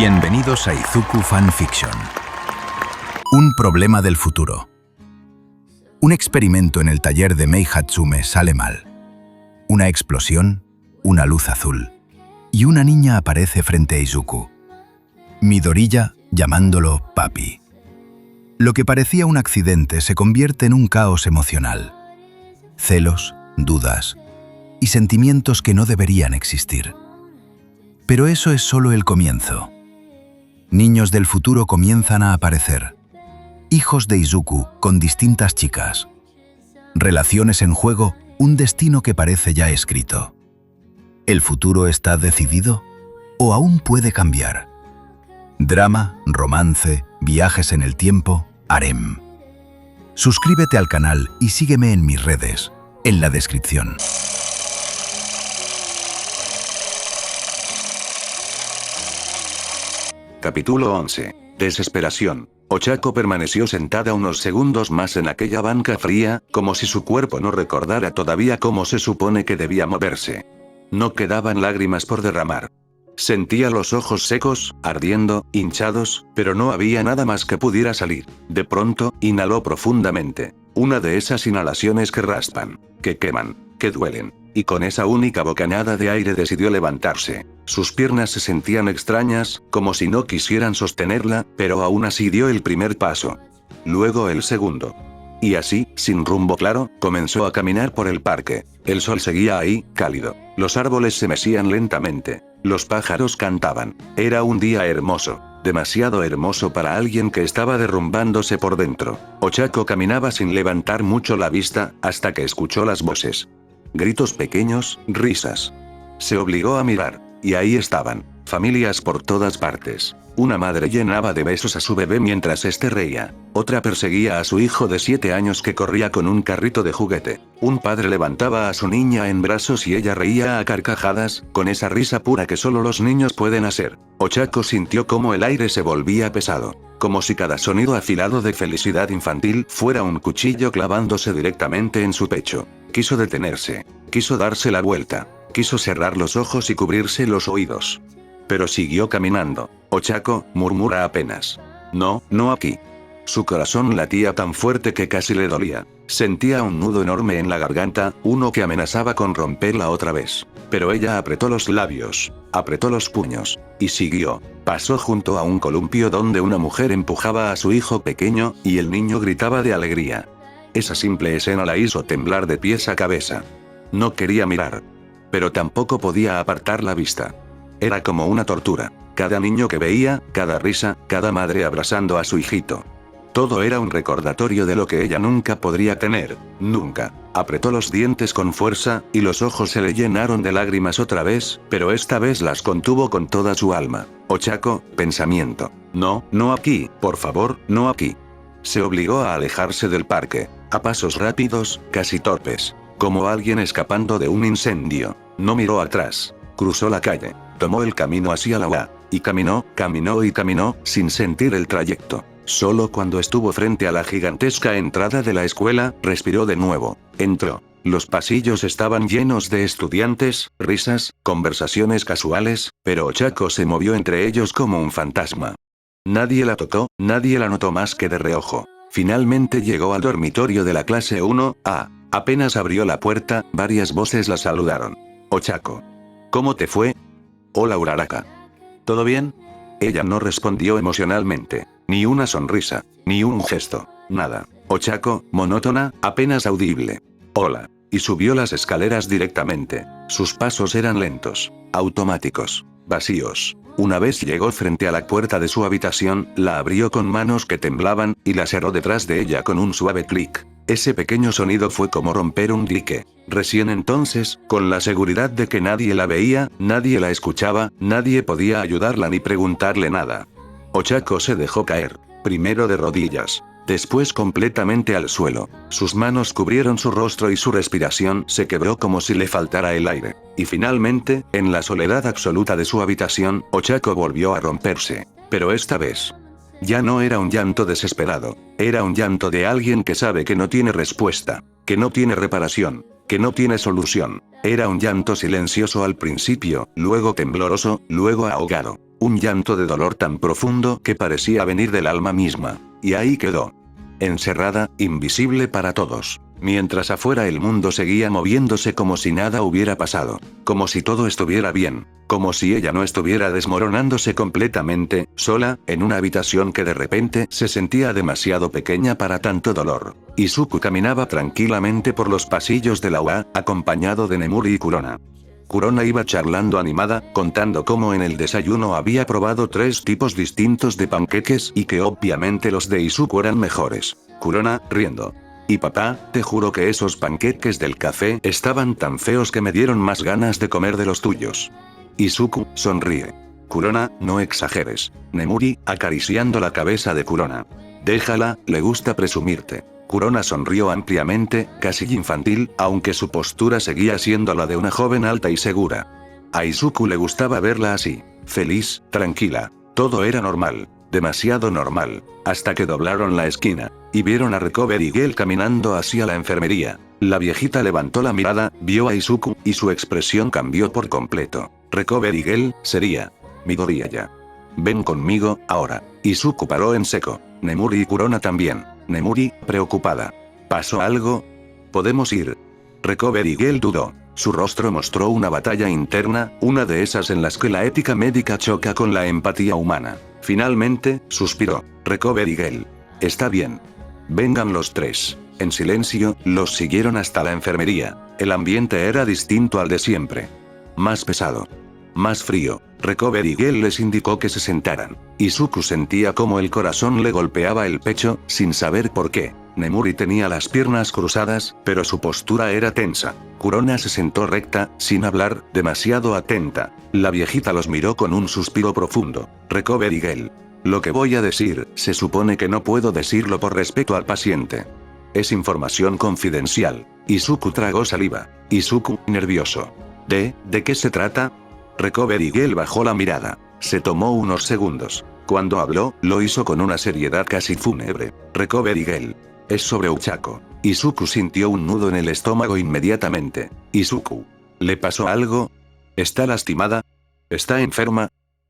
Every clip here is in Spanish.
Bienvenidos a Izuku Fanfiction. Un problema del futuro. Un experimento en el taller de Mei Hatsume sale mal. Una explosión, una luz azul, y una niña aparece frente a Izuku. Midoriya llamándolo papi. Lo que parecía un accidente se convierte en un caos emocional. Celos, dudas y sentimientos que no deberían existir. Pero eso es solo el comienzo. Niños del futuro comienzan a aparecer. Hijos de Izuku con distintas chicas. Relaciones en juego, un destino que parece ya escrito. ¿El futuro está decidido o aún puede cambiar? Drama, romance, viajes en el tiempo, harem. Suscríbete al canal y sígueme en mis redes, en la descripción. Capítulo 11. Desesperación. Ochako permaneció sentada unos segundos más en aquella banca fría, como si su cuerpo no recordara todavía cómo se supone que debía moverse. No quedaban lágrimas por derramar. Sentía los ojos secos, ardiendo, hinchados, pero no había nada más que pudiera salir. De pronto, inhaló profundamente. Una de esas inhalaciones que raspan, que queman, que duelen. Y con esa única bocanada de aire decidió levantarse. Sus piernas se sentían extrañas, como si no quisieran sostenerla, pero aún así dio el primer paso. Luego el segundo. Y así, sin rumbo claro, comenzó a caminar por el parque. El sol seguía ahí, cálido. Los árboles se mecían lentamente. Los pájaros cantaban. Era un día hermoso. Demasiado hermoso para alguien que estaba derrumbándose por dentro. Ochako caminaba sin levantar mucho la vista, hasta que escuchó las voces. Gritos pequeños, risas. Se obligó a mirar, y ahí estaban, familias por todas partes. Una madre llenaba de besos a su bebé mientras éste reía. Otra perseguía a su hijo de 7 años que corría con un carrito de juguete. Un padre levantaba a su niña en brazos y ella reía a carcajadas, con esa risa pura que solo los niños pueden hacer. Ochako sintió como el aire se volvía pesado, como si cada sonido afilado de felicidad infantil fuera un cuchillo clavándose directamente en su pecho. Quiso detenerse, quiso darse la vuelta, quiso cerrar los ojos y cubrirse los oídos. Pero siguió caminando. Ochako, murmura apenas. No, no aquí. Su corazón latía tan fuerte que casi le dolía. Sentía un nudo enorme en la garganta, uno que amenazaba con romperla otra vez. Pero ella apretó los labios, apretó los puños, y siguió. Pasó junto a un columpio donde una mujer empujaba a su hijo pequeño, y el niño gritaba de alegría. Esa simple escena la hizo temblar de pies a cabeza. No quería mirar. Pero tampoco podía apartar la vista. Era como una tortura. Cada niño que veía, cada risa, cada madre abrazando a su hijito. Todo era un recordatorio de lo que ella nunca podría tener, nunca. Apretó los dientes con fuerza, y los ojos se le llenaron de lágrimas otra vez, pero esta vez las contuvo con toda su alma. Ochako, pensamiento. No, no aquí, por favor, no aquí. Se obligó a alejarse del parque, a pasos rápidos, casi torpes, como alguien escapando de un incendio. No miró atrás. Cruzó la calle, tomó el camino hacia la UA, y caminó, caminó y caminó, sin sentir el trayecto. Solo cuando estuvo frente a la gigantesca entrada de la escuela, respiró de nuevo. Entró. Los pasillos estaban llenos de estudiantes, risas, conversaciones casuales, pero Ochako se movió entre ellos como un fantasma. Nadie la tocó, nadie la notó más que de reojo. Finalmente llegó al dormitorio de la clase 1A. Apenas abrió la puerta, varias voces la saludaron. Ochako. ¿Cómo te fue? Hola Uraraka. ¿Todo bien? Ella no respondió emocionalmente. Ni una sonrisa, ni un gesto, nada. Ochako, monótona, apenas audible. Hola. Y subió las escaleras directamente. Sus pasos eran lentos, automáticos, vacíos. Una vez llegó frente a la puerta de su habitación, la abrió con manos que temblaban, y la cerró detrás de ella con un suave clic. Ese pequeño sonido fue como romper un dique. Recién entonces, con la seguridad de que nadie la veía, nadie la escuchaba, nadie podía ayudarla ni preguntarle nada. Ochako se dejó caer, primero de rodillas, después completamente al suelo. Sus manos cubrieron su rostro y su respiración se quebró como si le faltara el aire. Y finalmente, en la soledad absoluta de su habitación, Ochako volvió a romperse. Pero esta vez, ya no era un llanto desesperado, era un llanto de alguien que sabe que no tiene respuesta, que no tiene reparación, que no tiene solución. Era un llanto silencioso al principio, luego tembloroso, luego ahogado. Un llanto de dolor tan profundo que parecía venir del alma misma. Y ahí quedó. Encerrada, invisible para todos. Mientras afuera el mundo seguía moviéndose como si nada hubiera pasado. Como si todo estuviera bien. Como si ella no estuviera desmoronándose completamente, sola, en una habitación que de repente se sentía demasiado pequeña para tanto dolor. Izuku caminaba tranquilamente por los pasillos de la UA, acompañado de Nemuri y Kurona. Kurona iba charlando animada, contando cómo en el desayuno había probado 3 tipos distintos de panqueques y que obviamente los de Izuku eran mejores. Kurona, riendo. Y papá, te juro que esos panqueques del café estaban tan feos que me dieron más ganas de comer de los tuyos. Izuku, sonríe. Kurona, no exageres. Nemuri, acariciando la cabeza de Kurona. Déjala, le gusta presumirte. Kurona sonrió ampliamente, casi infantil, aunque su postura seguía siendo la de una joven alta y segura. A Izuku le gustaba verla así, feliz, tranquila. Todo era normal, demasiado normal, hasta que doblaron la esquina, y vieron a Recovery Girl caminando hacia la enfermería. La viejita levantó la mirada, vio a Izuku, y su expresión cambió por completo. Recovery Girl, sería Midoriya. Ven conmigo, ahora. Izuku paró en seco. Nemuri y Kurona también. Nemuri, preocupada. ¿Pasó algo? ¿Podemos ir? Recovery Girl dudó. Su rostro mostró una batalla interna, una de esas en las que la ética médica choca con la empatía humana. Finalmente, suspiró. Recovery Girl. Está bien. Vengan los 3. En silencio, los siguieron hasta la enfermería. El ambiente era distinto al de siempre. Más pesado. Más frío. Recovery Girl les indicó que se sentaran. Izuku sentía como el corazón le golpeaba el pecho, sin saber por qué. Nemuri tenía las piernas cruzadas, pero su postura era tensa. Kurona se sentó recta, sin hablar, demasiado atenta. La viejita los miró con un suspiro profundo. Recovery Girl. Lo que voy a decir, se supone que no puedo decirlo por respeto al paciente. Es información confidencial. Izuku tragó saliva. Izuku, nervioso. ¿De qué se trata? Recovery Girl bajó la mirada. Se tomó unos segundos. Cuando habló, lo hizo con una seriedad casi fúnebre. Recovery Girl. Es sobre Ochako. Izuku sintió un nudo en el estómago inmediatamente. Izuku. ¿Le pasó algo? ¿Está lastimada? ¿Está enferma?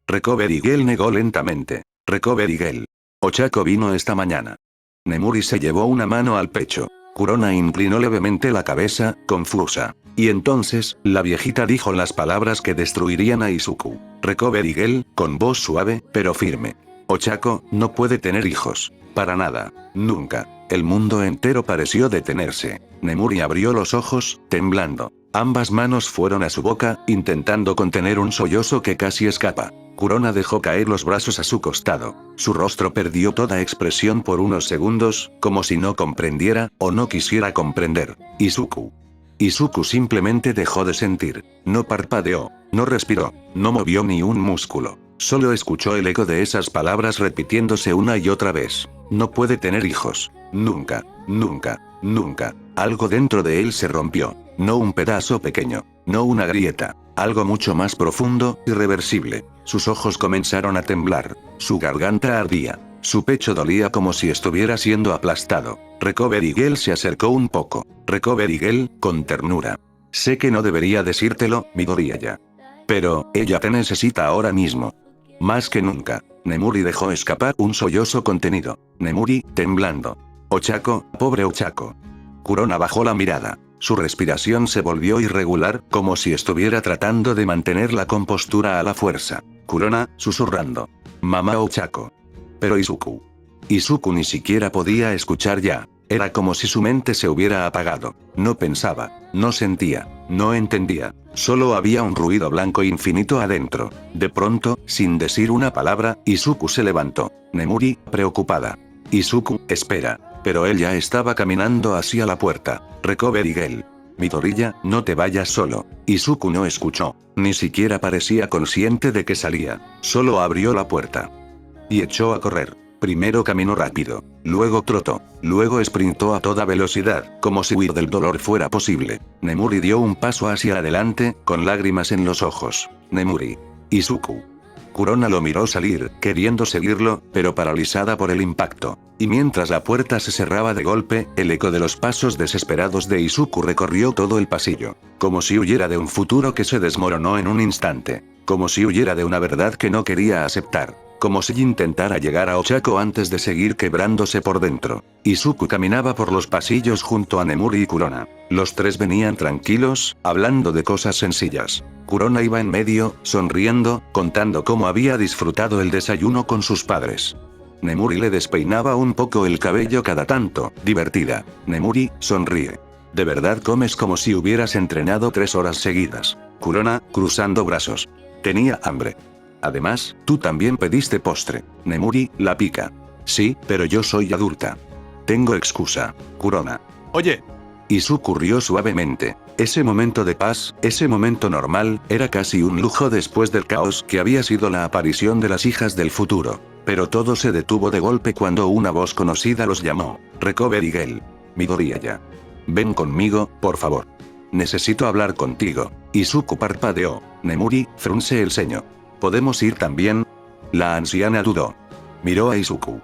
Recovery Girl negó lentamente. Recovery Girl. Ochako vino esta mañana. Nemuri se llevó una mano al pecho. Kurona inclinó levemente la cabeza, confusa. Y entonces, la viejita dijo las palabras que destruirían a Izuku. Recovery Girl, con voz suave, pero firme. Ochako, no puede tener hijos. Para nada. Nunca. El mundo entero pareció detenerse. Nemuri abrió los ojos, temblando. Ambas manos fueron a su boca, intentando contener un sollozo que casi escapa. Kurona dejó caer los brazos a su costado. Su rostro perdió toda expresión por unos segundos, como si no comprendiera, o no quisiera comprender. Izuku. Izuku simplemente dejó de sentir. No parpadeó, no respiró, no movió ni un músculo. Solo escuchó el eco de esas palabras repitiéndose una y otra vez. No puede tener hijos. Nunca, nunca, nunca. Algo dentro de él se rompió. No un pedazo pequeño, no una grieta. Algo mucho más profundo, irreversible. Sus ojos comenzaron a temblar. Su garganta ardía. Su pecho dolía como si estuviera siendo aplastado. Recovery Girl se acercó un poco. Recovery Girl, con ternura. Sé que no debería decírtelo, Midoriya. Pero, ella te necesita ahora mismo. Más que nunca. Nemuri dejó escapar un sollozo contenido. Nemuri, temblando. Ochako, pobre Ochako. Kurona bajó la mirada. Su respiración se volvió irregular, como si estuviera tratando de mantener la compostura a la fuerza. Kurona, susurrando. Mamá Ochako. Pero Izuku. Izuku ni siquiera podía escuchar ya. Era como si su mente se hubiera apagado. No pensaba, no sentía, no entendía. Solo había un ruido blanco infinito adentro. De pronto, sin decir una palabra, Izuku se levantó. Nemuri, preocupada. Izuku, espera. Pero él ya estaba caminando hacia la puerta. Recovery Girl. Midoriya, no te vayas solo. Izuku no escuchó. Ni siquiera parecía consciente de que salía. Solo abrió la puerta. Y echó a correr. Primero caminó rápido, luego trotó, luego sprintó a toda velocidad, como si huir del dolor fuera posible. Nemuri dio un paso hacia adelante, con lágrimas en los ojos. Nemuri. Izuku. Kurona lo miró salir, queriendo seguirlo, pero paralizada por el impacto. Y mientras la puerta se cerraba de golpe, el eco de los pasos desesperados de Izuku recorrió todo el pasillo. Como si huyera de un futuro que se desmoronó en un instante. Como si huyera de una verdad que no quería aceptar. Como si intentara llegar a Ochako antes de seguir quebrándose por dentro. Izuku caminaba por los pasillos junto a Nemuri y Kurona. Los tres venían tranquilos, hablando de cosas sencillas. Kurona iba en medio, sonriendo, contando cómo había disfrutado el desayuno con sus padres. Nemuri le despeinaba un poco el cabello cada tanto, divertida. Nemuri, sonríe. ¿De verdad comes como si hubieras entrenado 3 horas seguidas? Kurona, cruzando brazos. Tenía hambre. Además, tú también pediste postre. Nemuri, la pica. Sí, pero yo soy adulta. Tengo excusa. Kurona. Oye. Izuku rió suavemente. Ese momento de paz, ese momento normal, era casi un lujo después del caos que había sido la aparición de las hijas del futuro. Pero todo se detuvo de golpe cuando una voz conocida los llamó. Recovery Girl. Midoriyaya. Ven conmigo, por favor. Necesito hablar contigo. Izuku parpadeó. Nemuri, frunce el ceño. ¿Podemos ir también? La anciana dudó. Miró a Izuku.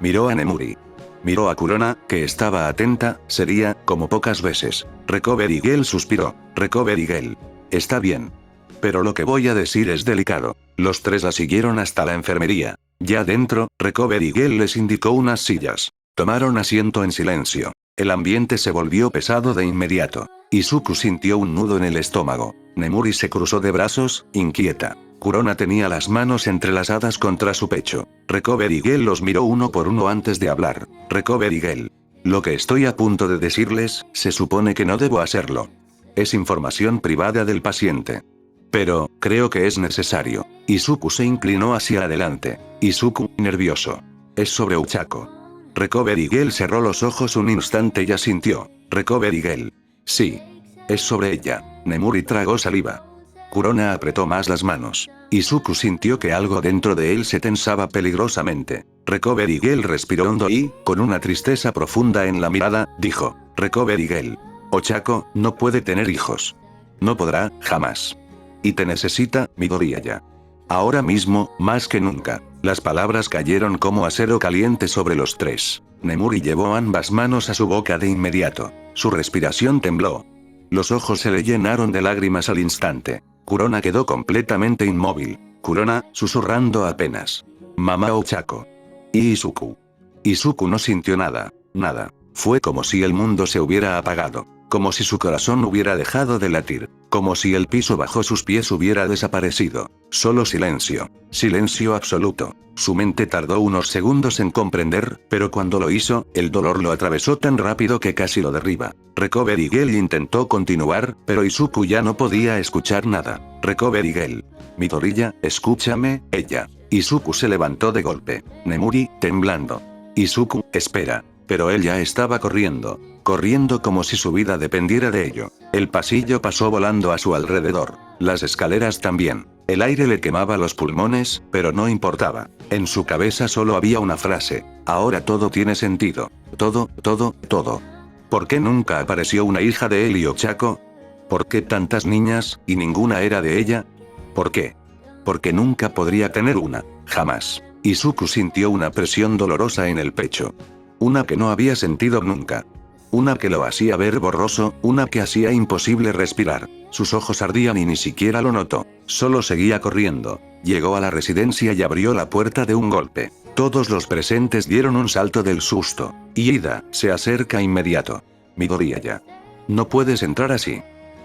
Miró a Nemuri. Miró a Kurona, que estaba atenta, sería, como pocas veces. Recovery Girl suspiró. Recovery Girl. Está bien. Pero lo que voy a decir es delicado. Los tres la siguieron hasta la enfermería. Ya dentro, Recovery Girl les indicó unas sillas. Tomaron asiento en silencio. El ambiente se volvió pesado de inmediato. Izuku sintió un nudo en el estómago. Nemuri se cruzó de brazos, inquieta. Kurona tenía las manos entrelazadas contra su pecho. Recovery Girl los miró uno por uno antes de hablar. Recovery Girl. Lo que estoy a punto de decirles, se supone que no debo hacerlo. Es información privada del paciente. Pero, creo que es necesario. Izuku se inclinó hacia adelante. Izuku, nervioso. Es sobre Ochako. Recovery Girl cerró los ojos un instante y asintió. Recovery Girl. Sí. Es sobre ella. Nemuri tragó saliva. Kurona apretó más las manos. Izuku sintió que algo dentro de él se tensaba peligrosamente. Recovery Girl respiró hondo y, con una tristeza profunda en la mirada, dijo. Recovery Girl. Ochako, no puede tener hijos. No podrá, jamás. Y te necesita, Midoriyaya. Ahora mismo, más que nunca. Las palabras cayeron como acero caliente sobre los tres. Nemuri llevó ambas manos a su boca de inmediato. Su respiración tembló. Los ojos se le llenaron de lágrimas al instante. Kurona quedó completamente inmóvil. Kurona, susurrando apenas. Mamá Ochako. Y Izuku. Izuku no sintió nada. Nada. Fue como si el mundo se hubiera apagado. Como si su corazón hubiera dejado de latir. Como si el piso bajo sus pies hubiera desaparecido. Solo silencio. Silencio absoluto. Su mente tardó unos segundos en comprender, pero cuando lo hizo, el dolor lo atravesó tan rápido que casi lo derriba. Recovery Girl intentó continuar, pero Izuku ya no podía escuchar nada. Recovery Girl. Midoriya, escúchame, ella. Izuku se levantó de golpe. Nemuri, temblando. Izuku, espera. Pero él ya estaba corriendo. Corriendo como si su vida dependiera de ello. El pasillo pasó volando a su alrededor. Las escaleras también. El aire le quemaba los pulmones, pero no importaba. En su cabeza solo había una frase. Ahora todo tiene sentido. Todo, todo, todo. ¿Por qué nunca apareció una hija de él y Ochako? ¿Por qué tantas niñas, y ninguna era de ella? ¿Por qué? Porque nunca podría tener una. Jamás. Izuku sintió una presión dolorosa en el pecho. Una que no había sentido nunca. Una que lo hacía ver borroso, una que hacía imposible respirar. Sus ojos ardían y ni siquiera lo notó. Solo seguía corriendo. Llegó a la residencia y abrió la puerta de un golpe. Todos los presentes dieron un salto del susto. Ida, se acerca inmediato. Midoriyaya. No puedes entrar así.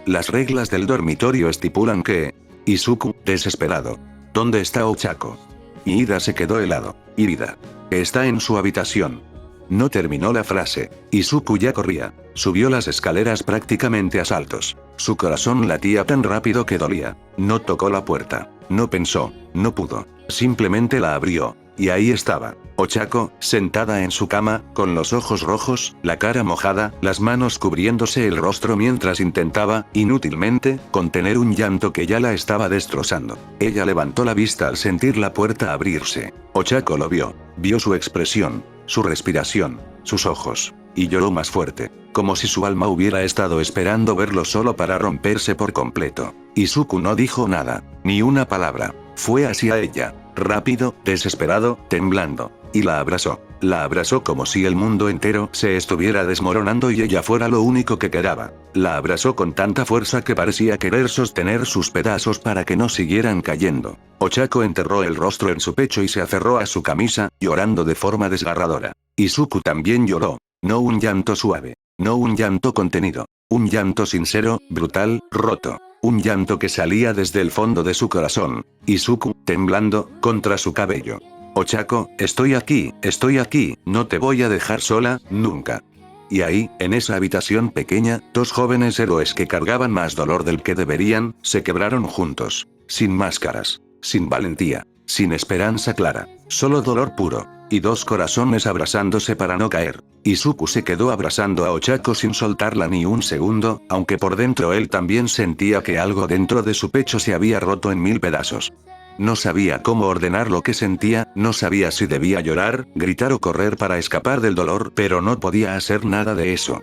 Las reglas del dormitorio estipulan que... Izuku, desesperado. ¿Dónde está Ochako? Ida se quedó helado. Ida. Está en su habitación. No terminó la frase. Izuku ya corría. Subió las escaleras prácticamente a saltos. Su corazón latía tan rápido que dolía. No tocó la puerta. No pensó. No pudo. Simplemente la abrió. Y ahí estaba. Ochako, sentada en su cama, con los ojos rojos, la cara mojada, las manos cubriéndose el rostro mientras intentaba, inútilmente, contener un llanto que ya la estaba destrozando. Ella levantó la vista al sentir la puerta abrirse. Ochako lo vio. Vio su expresión. Su respiración, sus ojos, y lloró más fuerte, como si su alma hubiera estado esperando verlo solo para romperse por completo. Izuku no dijo nada, ni una palabra. Fue hacia ella, rápido, desesperado, temblando, y la abrazó. La abrazó como si el mundo entero se estuviera desmoronando y ella fuera lo único que quedaba. La abrazó con tanta fuerza que parecía querer sostener sus pedazos para que no siguieran cayendo. Ochako enterró el rostro en su pecho y se aferró a su camisa, llorando de forma desgarradora. Izuku también lloró. No un llanto suave. No un llanto contenido. Un llanto sincero, brutal, roto. Un llanto que salía desde el fondo de su corazón. Izuku, temblando, contra su cabello. Ochako, estoy aquí, no te voy a dejar sola, nunca. Y ahí, en esa habitación pequeña, dos jóvenes héroes que cargaban más dolor del que deberían, se quebraron juntos. Sin máscaras. Sin valentía. Sin esperanza clara. Solo dolor puro. Y dos corazones abrazándose para no caer. Izuku se quedó abrazando a Ochako sin soltarla ni un segundo, aunque por dentro él también sentía que algo dentro de su pecho se había roto en mil pedazos. No sabía cómo ordenar lo que sentía, no sabía si debía llorar, gritar o correr para escapar del dolor, pero no podía hacer nada de eso.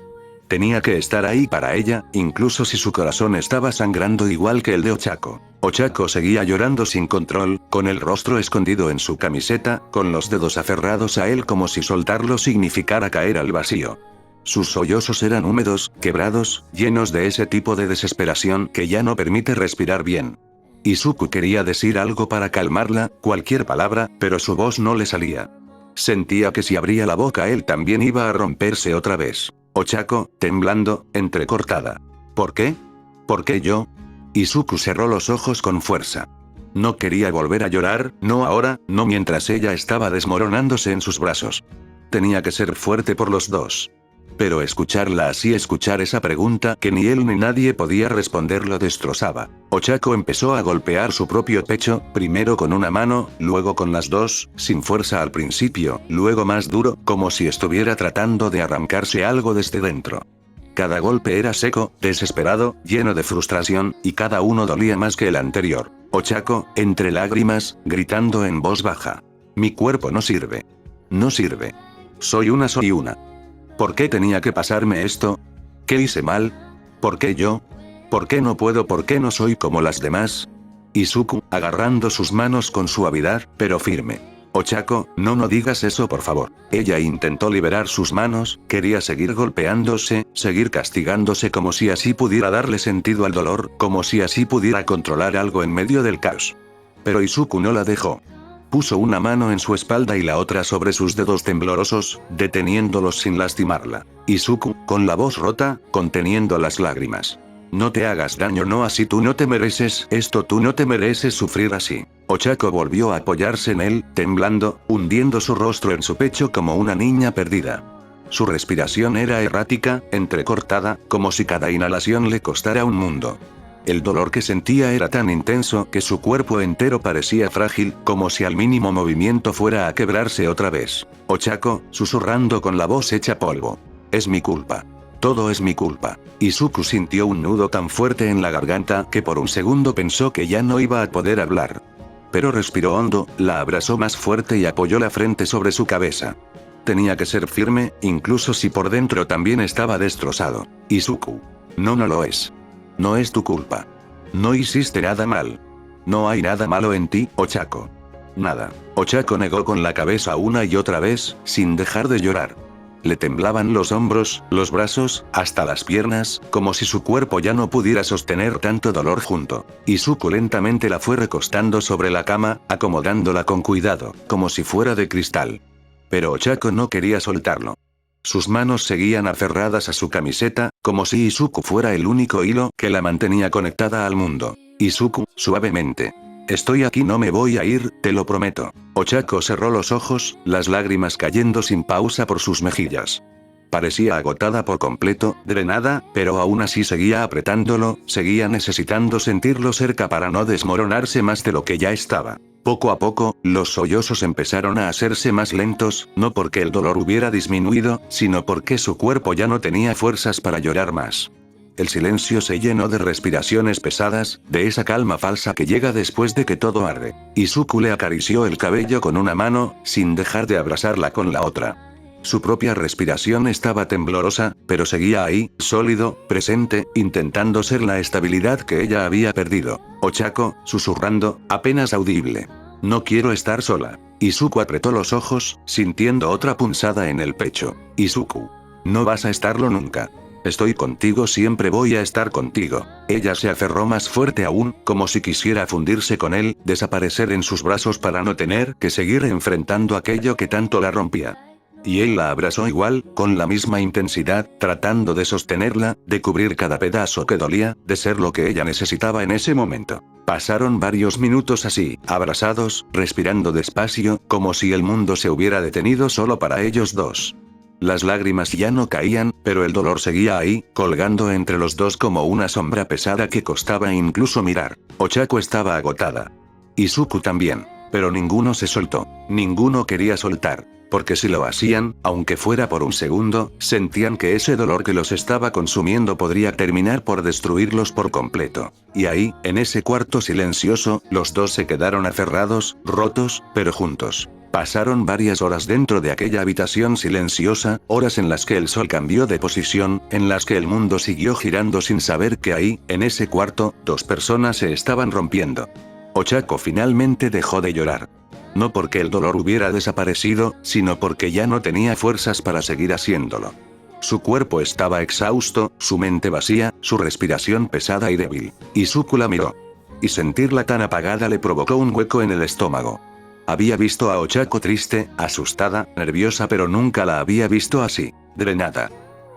Tenía que estar ahí para ella, incluso si su corazón estaba sangrando igual que el de Ochako. Ochako seguía llorando sin control, con el rostro escondido en su camiseta, con los dedos aferrados a él como si soltarlo significara caer al vacío. Sus sollozos eran húmedos, quebrados, llenos de ese tipo de desesperación que ya no permite respirar bien. Izuku quería decir algo para calmarla, cualquier palabra, pero su voz no le salía. Sentía que si abría la boca él también iba a romperse otra vez. Ochako, temblando, entrecortada. ¿Por qué? ¿Por qué yo? Izuku cerró los ojos con fuerza. No quería volver a llorar, no ahora, no mientras ella estaba desmoronándose en sus brazos. Tenía que ser fuerte por los dos. Pero escucharla así, escuchar esa pregunta que ni él ni nadie podía responder lo destrozaba. Ochako empezó a golpear su propio pecho, primero con una mano, luego con las dos, sin fuerza al principio, luego más duro, como si estuviera tratando de arrancarse algo desde dentro. Cada golpe era seco, desesperado, lleno de frustración, y cada uno dolía más que el anterior. Ochako, entre lágrimas, gritando en voz baja. Mi cuerpo no sirve. No sirve. Soy una. ¿Por qué tenía que pasarme esto? ¿Qué hice mal? ¿Por qué yo? ¿Por qué no puedo? ¿Por qué no soy como las demás? Izuku, agarrando sus manos con suavidad, pero firme. Ochako, no digas eso por favor. Ella intentó liberar sus manos, quería seguir golpeándose, seguir castigándose como si así pudiera darle sentido al dolor, como si así pudiera controlar algo en medio del caos. Pero Izuku no la dejó. Puso una mano en su espalda y la otra sobre sus dedos temblorosos, deteniéndolos sin lastimarla. Izuku, con la voz rota, conteniendo las lágrimas. No te hagas daño, no así, tú no te mereces esto, tú no te mereces sufrir así. Ochako volvió a apoyarse en él, temblando, hundiendo su rostro en su pecho como una niña perdida. Su respiración era errática, entrecortada, como si cada inhalación le costara un mundo. El dolor que sentía era tan intenso que su cuerpo entero parecía frágil, como si al mínimo movimiento fuera a quebrarse otra vez. Ochako, susurrando con la voz hecha polvo. Es mi culpa. Todo es mi culpa. Izuku sintió un nudo tan fuerte en la garganta que por un segundo pensó que ya no iba a poder hablar. Pero respiró hondo, la abrazó más fuerte y apoyó la frente sobre su cabeza. Tenía que ser firme, incluso si por dentro también estaba destrozado. Izuku. No lo es. No es tu culpa. No hiciste nada mal. No hay nada malo en ti, Ochako. Nada. Ochako negó con la cabeza una y otra vez, sin dejar de llorar. Le temblaban los hombros, los brazos, hasta las piernas, como si su cuerpo ya no pudiera sostener tanto dolor junto. Izuku lentamente la fue recostando sobre la cama, acomodándola con cuidado, como si fuera de cristal. Pero Ochako no quería soltarlo. Sus manos seguían aferradas a su camiseta, como si Izuku fuera el único hilo que la mantenía conectada al mundo. Izuku, suavemente. Estoy aquí, no me voy a ir, te lo prometo. Ochako cerró los ojos, las lágrimas cayendo sin pausa por sus mejillas. Parecía agotada por completo, drenada, pero aún así seguía apretándolo, seguía necesitando sentirlo cerca para no desmoronarse más de lo que ya estaba. Poco a poco, los sollozos empezaron a hacerse más lentos, no porque el dolor hubiera disminuido, sino porque su cuerpo ya no tenía fuerzas para llorar más. El silencio se llenó de respiraciones pesadas, de esa calma falsa que llega después de que todo arde. Izuku le acarició el cabello con una mano, sin dejar de abrazarla con la otra. Su propia respiración estaba temblorosa, pero seguía ahí, sólido, presente, intentando ser la estabilidad que ella había perdido. Ochako, susurrando, apenas audible. No quiero estar sola. Izuku apretó los ojos, sintiendo otra punzada en el pecho. Izuku. No vas a estarlo nunca. Estoy contigo, siempre voy a estar contigo. Ella se aferró más fuerte aún, como si quisiera fundirse con él, desaparecer en sus brazos para no tener que seguir enfrentando aquello que tanto la rompía. Y él la abrazó igual, con la misma intensidad, tratando de sostenerla, de cubrir cada pedazo que dolía, de ser lo que ella necesitaba en ese momento. Pasaron varios minutos así, abrazados, respirando despacio, como si el mundo se hubiera detenido solo para ellos dos. Las lágrimas ya no caían, pero el dolor seguía ahí, colgando entre los dos como una sombra pesada que costaba incluso mirar. Ochako estaba agotada. Izuku también. Pero ninguno se soltó. Ninguno quería soltar. Porque si lo hacían, aunque fuera por un segundo, sentían que ese dolor que los estaba consumiendo podría terminar por destruirlos por completo. Y ahí, en ese cuarto silencioso, los dos se quedaron aferrados, rotos, pero juntos. Pasaron varias horas dentro de aquella habitación silenciosa, horas en las que el sol cambió de posición, en las que el mundo siguió girando sin saber que ahí, en ese cuarto, dos personas se estaban rompiendo. Ochako finalmente dejó de llorar. No porque el dolor hubiera desaparecido, sino porque ya no tenía fuerzas para seguir haciéndolo. Su cuerpo estaba exhausto, su mente vacía, su respiración pesada y débil. Izuku la miró. Y sentirla tan apagada le provocó un hueco en el estómago. Había visto a Ochako triste, asustada, nerviosa, pero nunca la había visto así, drenada.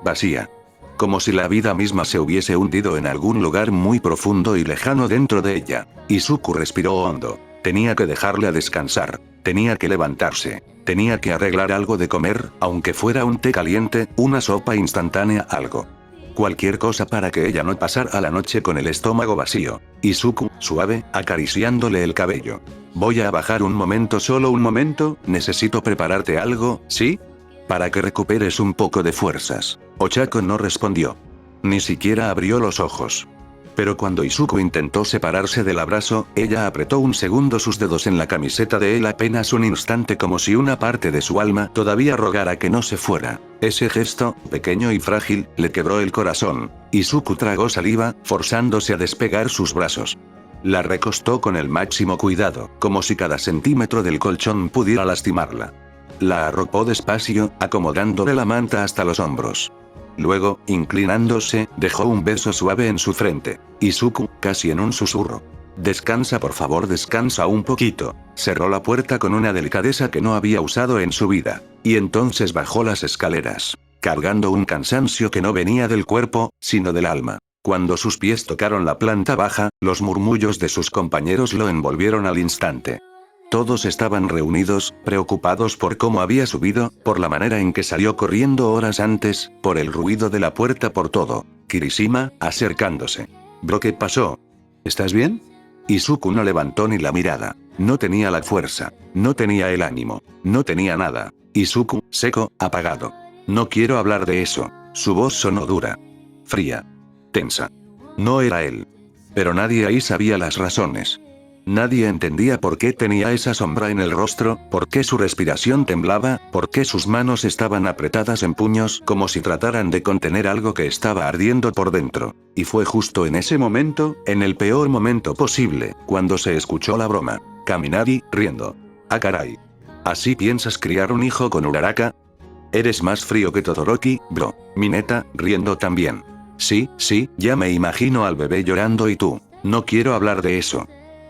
Vacía. Como si la vida misma se hubiese hundido en algún lugar muy profundo y lejano dentro de ella. Izuku respiró hondo. Tenía que dejarla descansar. Tenía que levantarse. Tenía que arreglar algo de comer, aunque fuera un té caliente, una sopa instantánea, algo. Cualquier cosa para que ella no pasara la noche con el estómago vacío. Izuku, suave, acariciándole el cabello. Voy a bajar un momento, solo un momento, necesito prepararte algo, ¿sí? Para que recuperes un poco de fuerzas. Ochako no respondió. Ni siquiera abrió los ojos. Pero cuando Izuku intentó separarse del abrazo, ella apretó un segundo sus dedos en la camiseta de él apenas un instante, como si una parte de su alma todavía rogara que no se fuera. Ese gesto, pequeño y frágil, le quebró el corazón. Izuku tragó saliva, forzándose a despegar sus brazos. La recostó con el máximo cuidado, como si cada centímetro del colchón pudiera lastimarla. La arropó despacio, acomodándole la manta hasta los hombros. Luego, inclinándose, dejó un beso suave en su frente. Izuku, casi en un susurro. Descansa, por favor, descansa un poquito. Cerró la puerta con una delicadeza que no había usado en su vida. Y entonces bajó las escaleras, cargando un cansancio que no venía del cuerpo, sino del alma. Cuando sus pies tocaron la planta baja, los murmullos de sus compañeros lo envolvieron al instante. Todos estaban reunidos, preocupados por cómo había subido, por la manera en que salió corriendo horas antes, por el ruido de la puerta, por todo. Kirishima, acercándose. Bro, ¿qué pasó? ¿Estás bien? Izuku no levantó ni la mirada. No tenía la fuerza. No tenía el ánimo. No tenía nada. Izuku, seco, apagado. No quiero hablar de eso. Su voz sonó dura. Fría. Tensa. No era él. Pero nadie ahí sabía las razones. Nadie entendía por qué tenía esa sombra en el rostro, por qué su respiración temblaba, por qué sus manos estaban apretadas en puños, como si trataran de contener algo que estaba ardiendo por dentro. Y fue justo en ese momento, en el peor momento posible, cuando se escuchó la broma. Kaminari, riendo. Ah, caray. ¿Así piensas criar un hijo con Uraraka? Eres más frío que Todoroki, bro. Mineta, riendo también. Sí, ya me imagino al bebé llorando y tú. No quiero hablar de eso.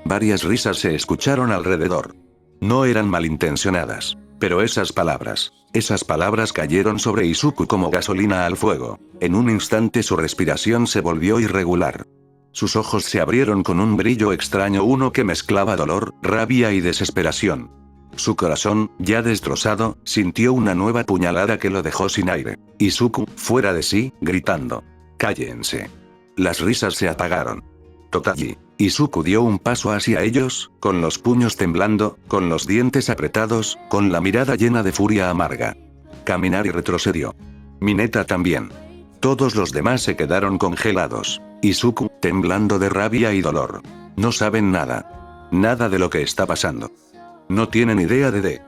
Varias risas se escucharon alrededor. No eran malintencionadas. Pero esas palabras cayeron sobre Izuku como gasolina al fuego. En un instante su respiración se volvió irregular. Sus ojos se abrieron con un brillo extraño, uno que mezclaba dolor, rabia y desesperación. Su corazón, ya destrozado, sintió una nueva puñalada que lo dejó sin aire. Izuku, fuera de sí, gritando. ¡Cállense! Las risas se apagaron. Totaji. Izuku dio un paso hacia ellos, con los puños temblando, con los dientes apretados, con la mirada llena de furia amarga. Kaminari retrocedió. Mineta también. Todos los demás se quedaron congelados. Izuku, temblando de rabia y dolor. No saben nada. Nada de lo que está pasando. No tienen idea de.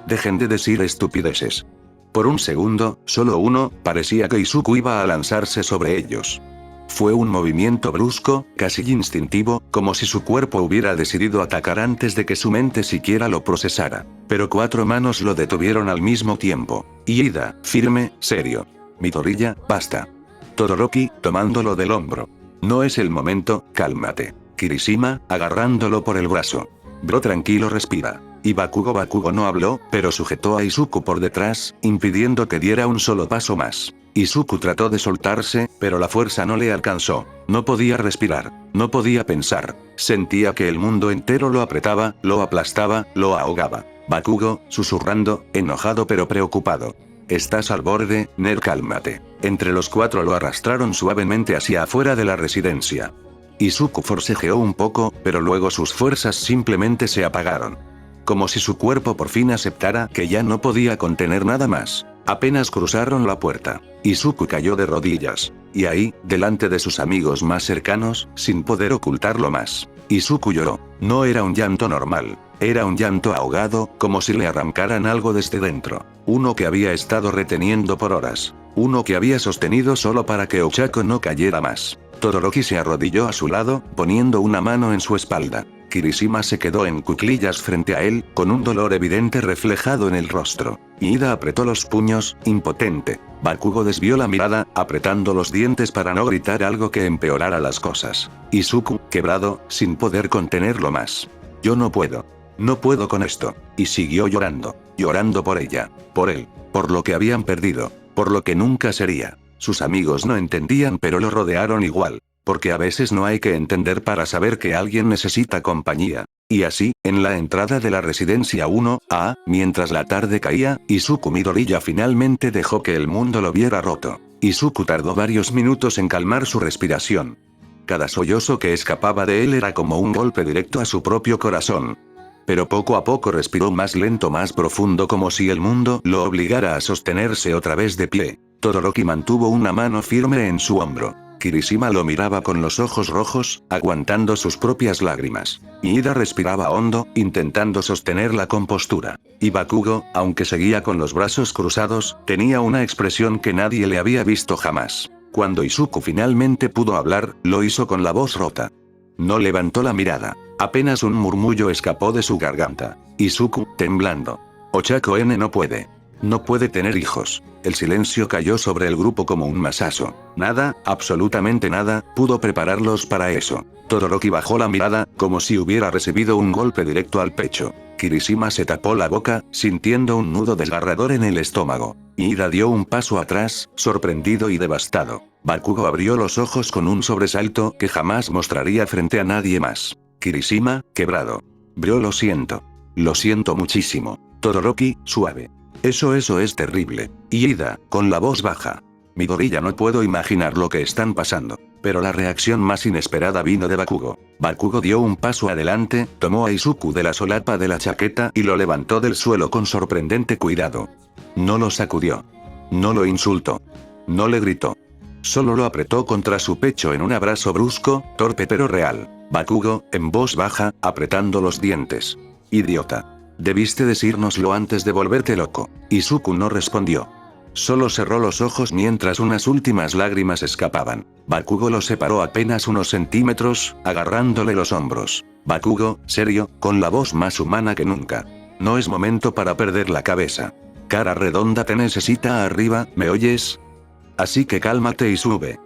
Dejen de decir estupideces. Por un segundo, solo uno, parecía que Izuku iba a lanzarse sobre ellos. Fue un movimiento brusco, casi instintivo, como si su cuerpo hubiera decidido atacar antes de que su mente siquiera lo procesara. Pero 4 manos lo detuvieron al mismo tiempo. Iida, firme, serio. Midoriya, basta. Todoroki, tomándolo del hombro. No es el momento, cálmate. Kirishima, agarrándolo por el brazo. Bro, tranquilo, respira. Y Bakugo no habló, pero sujetó a Izuku por detrás, impidiendo que diera un solo paso más. Izuku trató de soltarse, pero la fuerza no le alcanzó. No podía respirar, no podía pensar. Sentía que el mundo entero lo apretaba, lo aplastaba, lo ahogaba. Bakugo, susurrando, enojado pero preocupado. Estás al borde, Ner, cálmate. Entre los 4 lo arrastraron suavemente hacia afuera de la residencia. Izuku forcejeó un poco, pero luego sus fuerzas simplemente se apagaron. Como si su cuerpo por fin aceptara que ya no podía contener nada más. Apenas cruzaron la puerta. Izuku cayó de rodillas. Y ahí, delante de sus amigos más cercanos, sin poder ocultarlo más. Izuku lloró. No era un llanto normal. Era un llanto ahogado, como si le arrancaran algo desde dentro. Uno que había estado reteniendo por horas. Uno que había sostenido solo para que Ochako no cayera más. Todoroki se arrodilló a su lado, poniendo una mano en su espalda. Kirishima se quedó en cuclillas frente a él, con un dolor evidente reflejado en el rostro. Iida apretó los puños, impotente. Bakugo desvió la mirada, apretando los dientes para no gritar algo que empeorara las cosas. Izuku, quebrado, sin poder contenerlo más. Yo no puedo. No puedo con esto. Y siguió llorando. Llorando por ella. Por él. Por lo que habían perdido. Por lo que nunca sería. Sus amigos no entendían, pero lo rodearon igual. Porque a veces no hay que entender para saber que alguien necesita compañía. Y así, en la entrada de la residencia 1A, mientras la tarde caía, Izuku Midoriya finalmente dejó que el mundo lo viera roto. Izuku tardó varios minutos en calmar su respiración. Cada sollozo que escapaba de él era como un golpe directo a su propio corazón. Pero poco a poco respiró más lento, más profundo, como si el mundo lo obligara a sostenerse otra vez de pie. Todoroki mantuvo una mano firme en su hombro. Kirishima lo miraba con los ojos rojos, aguantando sus propias lágrimas. Iida respiraba hondo, intentando sostener la compostura. Y Bakugo, aunque seguía con los brazos cruzados, tenía una expresión que nadie le había visto jamás. Cuando Izuku finalmente pudo hablar, lo hizo con la voz rota. No levantó la mirada. Apenas un murmullo escapó de su garganta. Izuku, temblando. Ochako no puede. No puede tener hijos. El silencio cayó sobre el grupo como un masazo. Nada, absolutamente nada, pudo prepararlos para eso. Todoroki bajó la mirada, como si hubiera recibido un golpe directo al pecho. Kirishima se tapó la boca, sintiendo un nudo desgarrador en el estómago. Iida dio un paso atrás, sorprendido y devastado. Bakugo abrió los ojos con un sobresalto que jamás mostraría frente a nadie más. Kirishima, quebrado. Bro, lo siento. Lo siento muchísimo. Todoroki, suave. Eso es terrible. Y Iida, con la voz baja. Midoriya, no puedo imaginar lo que están pasando. Pero la reacción más inesperada vino de Bakugo. Bakugo dio un paso adelante, tomó a Izuku de la solapa de la chaqueta y lo levantó del suelo con sorprendente cuidado. No lo sacudió. No lo insultó. No le gritó. Solo lo apretó contra su pecho en un abrazo brusco, torpe pero real. Bakugo, en voz baja, apretando los dientes. Idiota. Debiste decírnoslo antes de volverte loco. Izuku no respondió. Solo cerró los ojos mientras unas últimas lágrimas escapaban. Bakugo lo separó apenas unos centímetros, agarrándole los hombros. Bakugo, serio, con la voz más humana que nunca. No es momento para perder la cabeza. Cara redonda, te necesita arriba, ¿me oyes? Así que cálmate y sube.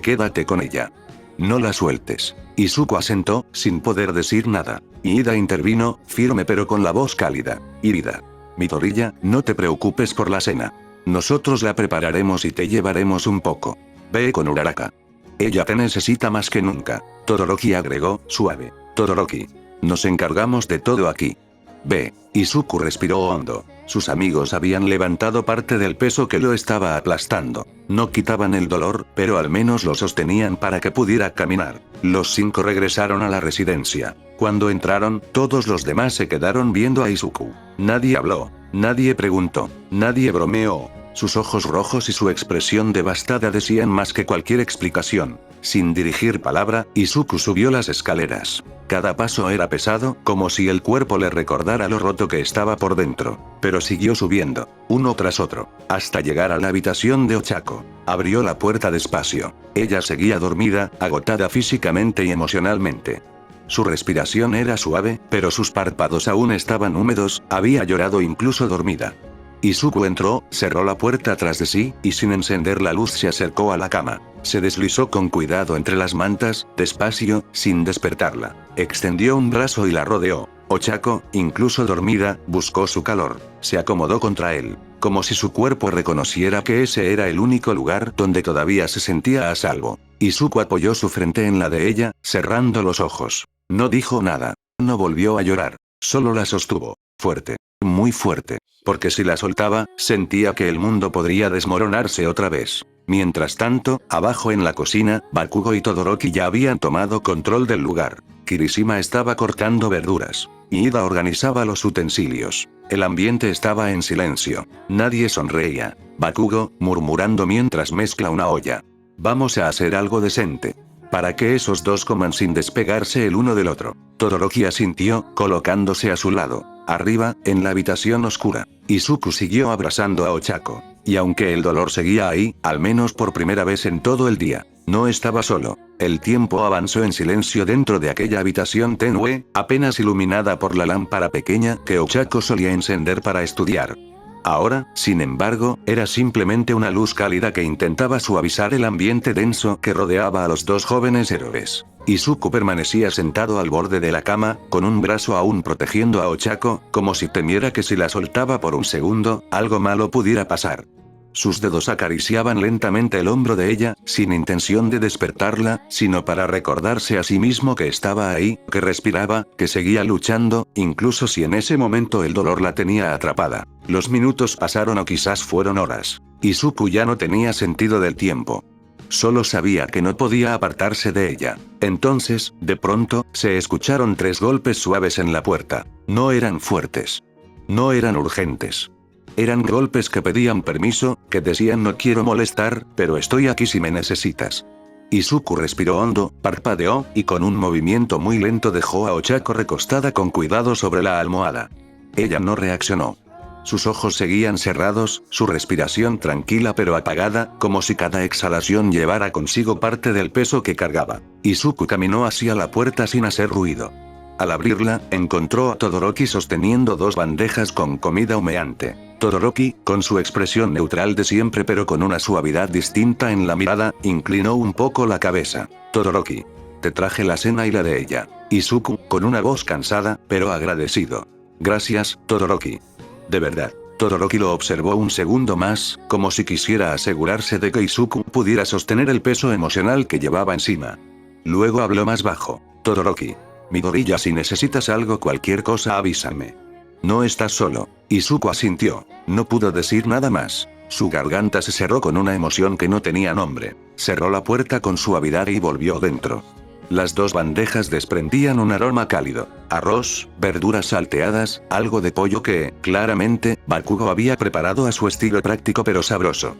Quédate con ella. No la sueltes. Izuku asentó, sin poder decir nada. Iida intervino, firme pero con la voz cálida. Iida. Midoriya, no te preocupes por la cena. Nosotros la prepararemos y te llevaremos un poco. Ve con Uraraka. Ella te necesita más que nunca. Todoroki agregó, suave. Todoroki. Nos encargamos de todo aquí. Ve. Izuku respiró hondo. Sus amigos habían levantado parte del peso que lo estaba aplastando. No quitaban el dolor, pero al menos lo sostenían para que pudiera caminar. Los 5 regresaron a la residencia. Cuando entraron, todos los demás se quedaron viendo a Izuku. Nadie habló. Nadie preguntó. Nadie bromeó. Sus ojos rojos y su expresión devastada decían más que cualquier explicación. Sin dirigir palabra, Izuku subió las escaleras. Cada paso era pesado, como si el cuerpo le recordara lo roto que estaba por dentro. Pero siguió subiendo, uno tras otro, hasta llegar a la habitación de Ochako. Abrió la puerta despacio. Ella seguía dormida, agotada físicamente y emocionalmente. Su respiración era suave, pero sus párpados aún estaban húmedos, había llorado incluso dormida. Izuku entró, cerró la puerta tras de sí, y sin encender la luz se acercó a la cama. Se deslizó con cuidado entre las mantas, despacio, sin despertarla. Extendió un brazo y la rodeó. Ochako, incluso dormida, buscó su calor. Se acomodó contra él, como si su cuerpo reconociera que ese era el único lugar donde todavía se sentía a salvo. Izuku apoyó su frente en la de ella, cerrando los ojos. No dijo nada. No volvió a llorar. Solo la sostuvo. Fuerte. Muy fuerte. Porque si la soltaba, sentía que el mundo podría desmoronarse otra vez. Mientras tanto, abajo en la cocina, Bakugo y Todoroki ya habían tomado control del lugar. Kirishima estaba cortando verduras. Y Ida organizaba los utensilios. El ambiente estaba en silencio. Nadie sonreía. Bakugo, murmurando mientras mezcla una olla. Vamos a hacer algo decente. Para que esos dos coman sin despegarse el uno del otro. Todoroki asintió, colocándose a su lado. Arriba, en la habitación oscura, Izuku siguió abrazando a Ochako. Y aunque el dolor seguía ahí, al menos por primera vez en todo el día, no estaba solo. El tiempo avanzó en silencio dentro de aquella habitación tenue, apenas iluminada por la lámpara pequeña que Ochako solía encender para estudiar. Ahora, sin embargo, era simplemente una luz cálida que intentaba suavizar el ambiente denso que rodeaba a los dos jóvenes héroes. Izuku permanecía sentado al borde de la cama, con un brazo aún protegiendo a Ochako, como si temiera que si la soltaba por un segundo, algo malo pudiera pasar. Sus dedos acariciaban lentamente el hombro de ella, sin intención de despertarla, sino para recordarse a sí mismo que estaba ahí, que respiraba, que seguía luchando, incluso si en ese momento el dolor la tenía atrapada. Los minutos pasaron o quizás fueron horas. Izuku ya no tenía sentido del tiempo. Solo sabía que no podía apartarse de ella. Entonces, de pronto, se escucharon 3 golpes suaves en la puerta. No eran fuertes. No eran urgentes. Eran golpes que pedían permiso, que decían no quiero molestar, pero estoy aquí si me necesitas. Izuku respiró hondo, parpadeó, y con un movimiento muy lento dejó a Ochako recostada con cuidado sobre la almohada. Ella no reaccionó. Sus ojos seguían cerrados, su respiración tranquila pero apagada, como si cada exhalación llevara consigo parte del peso que cargaba. Izuku caminó hacia la puerta sin hacer ruido. Al abrirla, encontró a Todoroki sosteniendo 2 bandejas con comida humeante. Todoroki, con su expresión neutral de siempre pero con una suavidad distinta en la mirada, inclinó un poco la cabeza. Todoroki. Te traje la cena y la de ella. Izuku, con una voz cansada, pero agradecido. Gracias, Todoroki. De verdad. Todoroki lo observó un segundo más, como si quisiera asegurarse de que Izuku pudiera sostener el peso emocional que llevaba encima. Luego habló más bajo. Todoroki. Midoriya, si necesitas algo, cualquier cosa, avísame. No estás solo. Izuku asintió. No pudo decir nada más. Su garganta se cerró con una emoción que no tenía nombre. Cerró la puerta con suavidad y volvió dentro. Las 2 bandejas desprendían un aroma cálido. Arroz, verduras salteadas, algo de pollo que, claramente, Bakugo había preparado a su estilo práctico pero sabroso.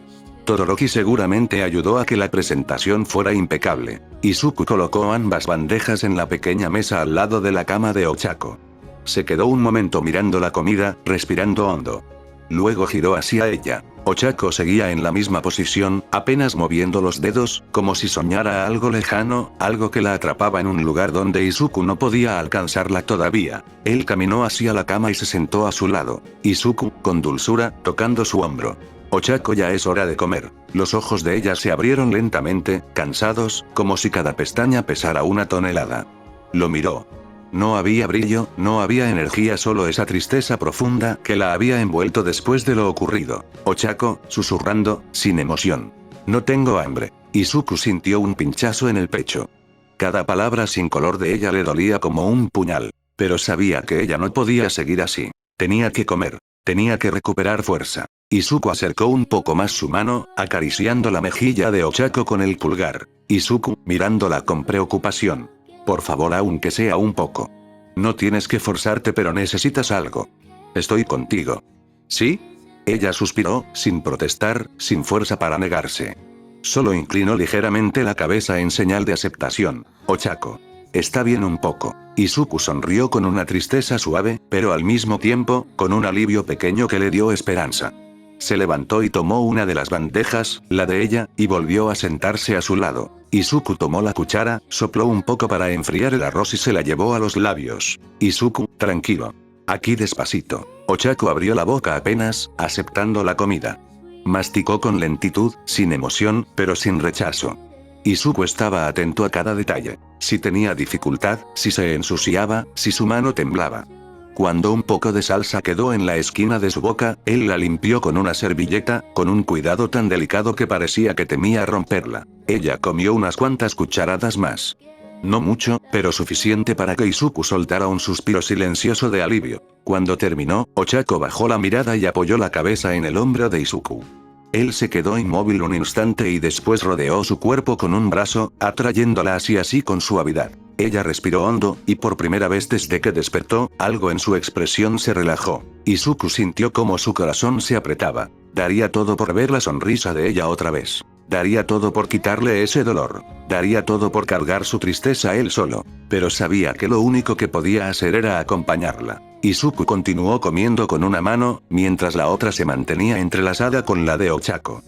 Todoroki seguramente ayudó a que la presentación fuera impecable. Izuku colocó ambas bandejas en la pequeña mesa al lado de la cama de Ochako. Se quedó un momento mirando la comida, respirando hondo. Luego giró hacia ella. Ochako seguía en la misma posición, apenas moviendo los dedos, como si soñara algo lejano, algo que la atrapaba en un lugar donde Izuku no podía alcanzarla todavía. Él caminó hacia la cama y se sentó a su lado. Izuku, con dulzura, tocando su hombro. Ochako, ya es hora de comer. Los ojos de ella se abrieron lentamente, cansados, como si cada pestaña pesara 1 tonelada. Lo miró. No había brillo, no había energía, solo esa tristeza profunda que la había envuelto después de lo ocurrido. Ochako, susurrando, sin emoción. No tengo hambre. Izuku sintió un pinchazo en el pecho. Cada palabra sin color de ella le dolía como un puñal. Pero sabía que ella no podía seguir así. Tenía que comer. Tenía que recuperar fuerza. Izuku acercó un poco más su mano, acariciando la mejilla de Ochako con el pulgar. Izuku, mirándola con preocupación. Por favor, aunque sea un poco. No tienes que forzarte, pero necesitas algo. Estoy contigo. ¿Sí? Ella suspiró, sin protestar, sin fuerza para negarse. Solo inclinó ligeramente la cabeza en señal de aceptación. Ochako. Está bien un poco. Izuku sonrió con una tristeza suave, pero al mismo tiempo, con un alivio pequeño que le dio esperanza. Se levantó y tomó una de las bandejas, la de ella, y volvió a sentarse a su lado. Izuku tomó la cuchara, sopló un poco para enfriar el arroz y se la llevó a los labios. Izuku, tranquilo. Aquí despacito. Ochako abrió la boca apenas, aceptando la comida. Masticó con lentitud, sin emoción, pero sin rechazo. Izuku estaba atento a cada detalle. Si tenía dificultad, si se ensuciaba, si su mano temblaba. Cuando un poco de salsa quedó en la esquina de su boca, él la limpió con una servilleta, con un cuidado tan delicado que parecía que temía romperla. Ella comió unas cuantas cucharadas más. No mucho, pero suficiente para que Izuku soltara un suspiro silencioso de alivio. Cuando terminó, Ochako bajó la mirada y apoyó la cabeza en el hombro de Izuku. Él se quedó inmóvil un instante y después rodeó su cuerpo con un brazo, atrayéndola hacia sí con suavidad. Ella respiró hondo, y por primera vez desde que despertó, algo en su expresión se relajó. Izuku sintió como su corazón se apretaba. Daría todo por ver la sonrisa de ella otra vez. Daría todo por quitarle ese dolor. Daría todo por cargar su tristeza él solo. Pero sabía que lo único que podía hacer era acompañarla. Izuku continuó comiendo con una mano, mientras la otra se mantenía entrelazada con la de Ochako.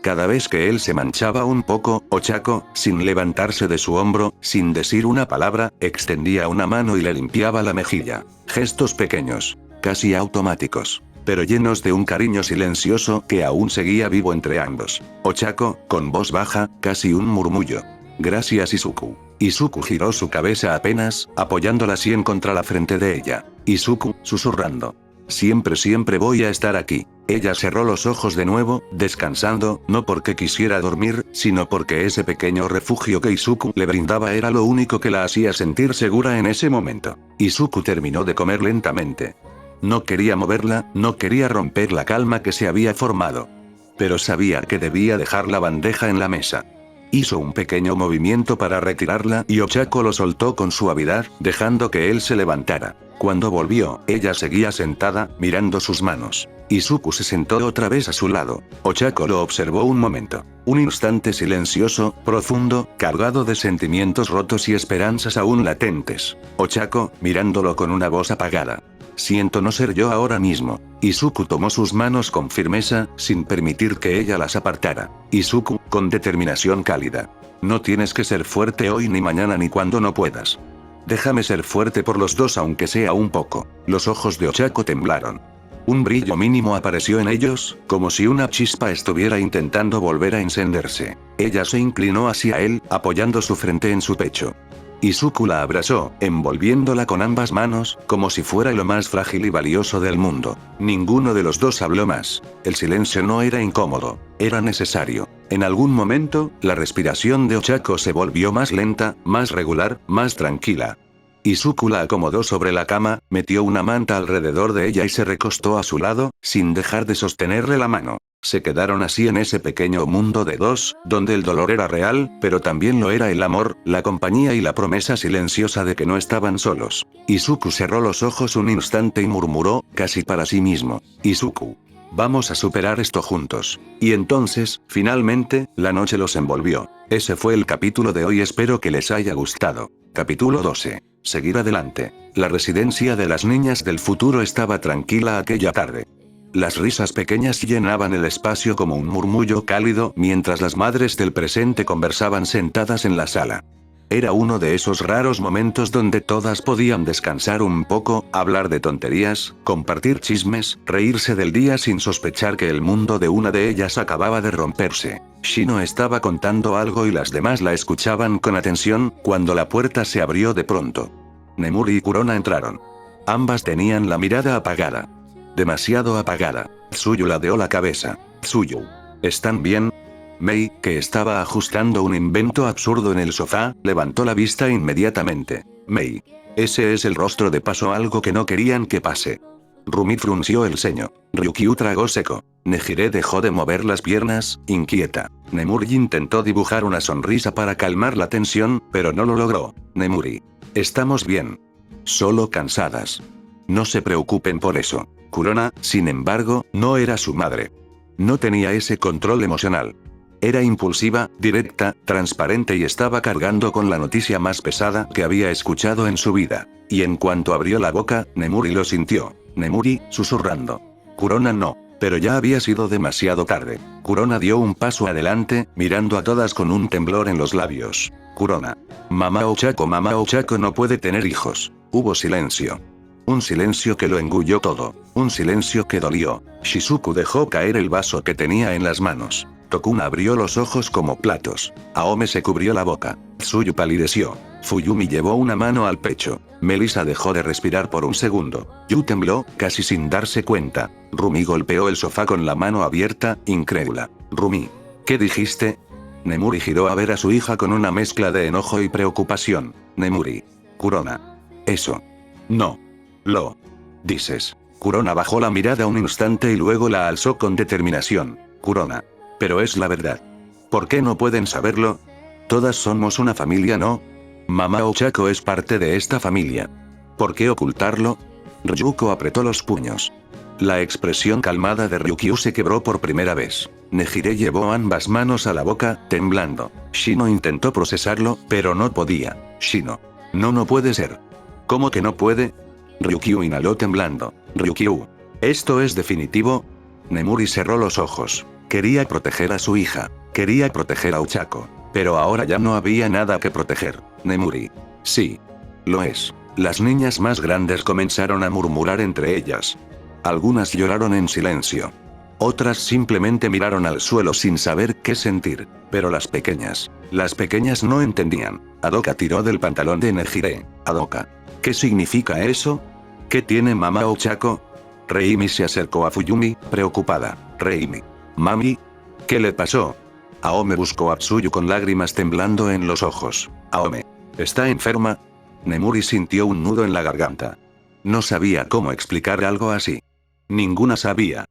Cada vez que él se manchaba un poco, Ochako, sin levantarse de su hombro, sin decir una palabra, extendía una mano y le limpiaba la mejilla. Gestos pequeños, casi automáticos, pero llenos de un cariño silencioso que aún seguía vivo entre ambos. Ochako, con voz baja, casi un murmullo. Gracias Izuku. Izuku giró su cabeza apenas, apoyando la sien contra la frente de ella. Izuku, susurrando. Siempre voy a estar aquí. Ella cerró los ojos de nuevo, descansando, no porque quisiera dormir, sino porque ese pequeño refugio que Izuku le brindaba era lo único que la hacía sentir segura en ese momento. Izuku terminó de comer lentamente. No quería moverla, no quería romper la calma que se había formado. Pero sabía que debía dejar la bandeja en la mesa. Hizo un pequeño movimiento para retirarla y Ochako lo soltó con suavidad, dejando que él se levantara. Cuando volvió, ella seguía sentada, mirando sus manos. Izuku se sentó otra vez a su lado. Ochako lo observó un momento. Un instante silencioso, profundo, cargado de sentimientos rotos y esperanzas aún latentes. Ochako, mirándolo con una voz apagada. Siento no ser yo ahora mismo. Izuku tomó sus manos con firmeza, sin permitir que ella las apartara. Izuku, con determinación cálida. No tienes que ser fuerte hoy ni mañana ni cuando no puedas. Déjame ser fuerte por los dos aunque sea un poco. Los ojos de Ochako temblaron. Un brillo mínimo apareció en ellos, como si una chispa estuviera intentando volver a encenderse. Ella se inclinó hacia él, apoyando su frente en su pecho. Izuku la abrazó, envolviéndola con ambas manos, como si fuera lo más frágil y valioso del mundo. Ninguno de los dos habló más. El silencio no era incómodo, era necesario. En algún momento, la respiración de Ochako se volvió más lenta, más regular, más tranquila. Izuku la acomodó sobre la cama, metió una manta alrededor de ella y se recostó a su lado, sin dejar de sostenerle la mano. Se quedaron así en ese pequeño mundo de dos, donde el dolor era real, pero también lo era el amor, la compañía y la promesa silenciosa de que no estaban solos. Izuku cerró los ojos un instante y murmuró, casi para sí mismo. Izuku. Vamos a superar esto juntos. Y entonces, finalmente, la noche los envolvió. Ese fue el capítulo de hoy, espero que les haya gustado. Capítulo 12. Seguir adelante. La residencia de las niñas del futuro estaba tranquila aquella tarde. Las risas pequeñas llenaban el espacio como un murmullo cálido mientras las madres del presente conversaban sentadas en la sala. Era uno de esos raros momentos donde todas podían descansar un poco, hablar de tonterías, compartir chismes, reírse del día sin sospechar que el mundo de una de ellas acababa de romperse. Shino estaba contando algo y las demás la escuchaban con atención, cuando la puerta se abrió de pronto. Nemuri y Kurona entraron. Ambas tenían la mirada apagada. Demasiado apagada. Tsuyu ladeó la cabeza. Tsuyu. ¿Están bien? Mei, que estaba ajustando un invento absurdo en el sofá, levantó la vista inmediatamente. Mei. Ese es el rostro de paso, algo que no querían que pase. Rumi frunció el ceño. Ryukyu tragó seco. Nejire dejó de mover las piernas, inquieta. Nemuri intentó dibujar una sonrisa para calmar la tensión, pero no lo logró. Nemuri. Estamos bien. Solo cansadas. No se preocupen por eso. Kurona, sin embargo, no era su madre. No tenía ese control emocional. Era impulsiva, directa, transparente y estaba cargando con la noticia más pesada que había escuchado en su vida. Y en cuanto abrió la boca, Nemuri lo sintió. Nemuri, susurrando. Kurona no. Pero ya había sido demasiado tarde. Kurona dio un paso adelante, mirando a todas con un temblor en los labios. Kurona. Mamá Ochako no puede tener hijos. Hubo silencio. Un silencio que lo engulló todo. Un silencio que dolió. Shizuku dejó caer el vaso que tenía en las manos. Tokuna abrió los ojos como platos. Aome se cubrió la boca. Tsuyu palideció. Fuyumi llevó una mano al pecho. Melissa dejó de respirar por un segundo. Yu tembló, casi sin darse cuenta. Rumi golpeó el sofá con la mano abierta, incrédula. Rumi. ¿Qué dijiste? Nemuri giró a ver a su hija con una mezcla de enojo y preocupación. Nemuri. Kurona. Eso. No. Lo. Dices. Kurona bajó la mirada un instante y luego la alzó con determinación. Kurona. Pero es la verdad. ¿Por qué no pueden saberlo? Todas somos una familia, ¿no? Mamá Ochako es parte de esta familia. ¿Por qué ocultarlo? Ryuko apretó los puños. La expresión calmada de Ryukyu se quebró por primera vez. Nejire llevó ambas manos a la boca, temblando. Shino intentó procesarlo, pero no podía. Shino. No puede ser. ¿Cómo que no puede? Ryukyu inhaló temblando. Ryukyu. ¿Esto es definitivo? Nemuri cerró los ojos. Quería proteger a su hija. Quería proteger a Ochako. Pero ahora ya no había nada que proteger. Nemuri. Sí. Lo es. Las niñas más grandes comenzaron a murmurar entre ellas. Algunas lloraron en silencio. Otras simplemente miraron al suelo sin saber qué sentir. Pero las pequeñas no entendían. Adoka tiró del pantalón de Nejire. Adoka. ¿Qué significa eso? ¿Qué tiene mamá Ochako? Reimi se acercó a Fuyumi, preocupada. Reimi. Mami. ¿Qué le pasó? Aome buscó a Tsuyu con lágrimas temblando en los ojos. Aome. ¿Está enferma? Nemuri sintió un nudo en la garganta. No sabía cómo explicar algo así. Ninguna sabía.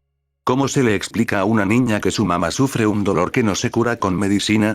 ¿Cómo se le explica a una niña que su mamá sufre un dolor que no se cura con medicina?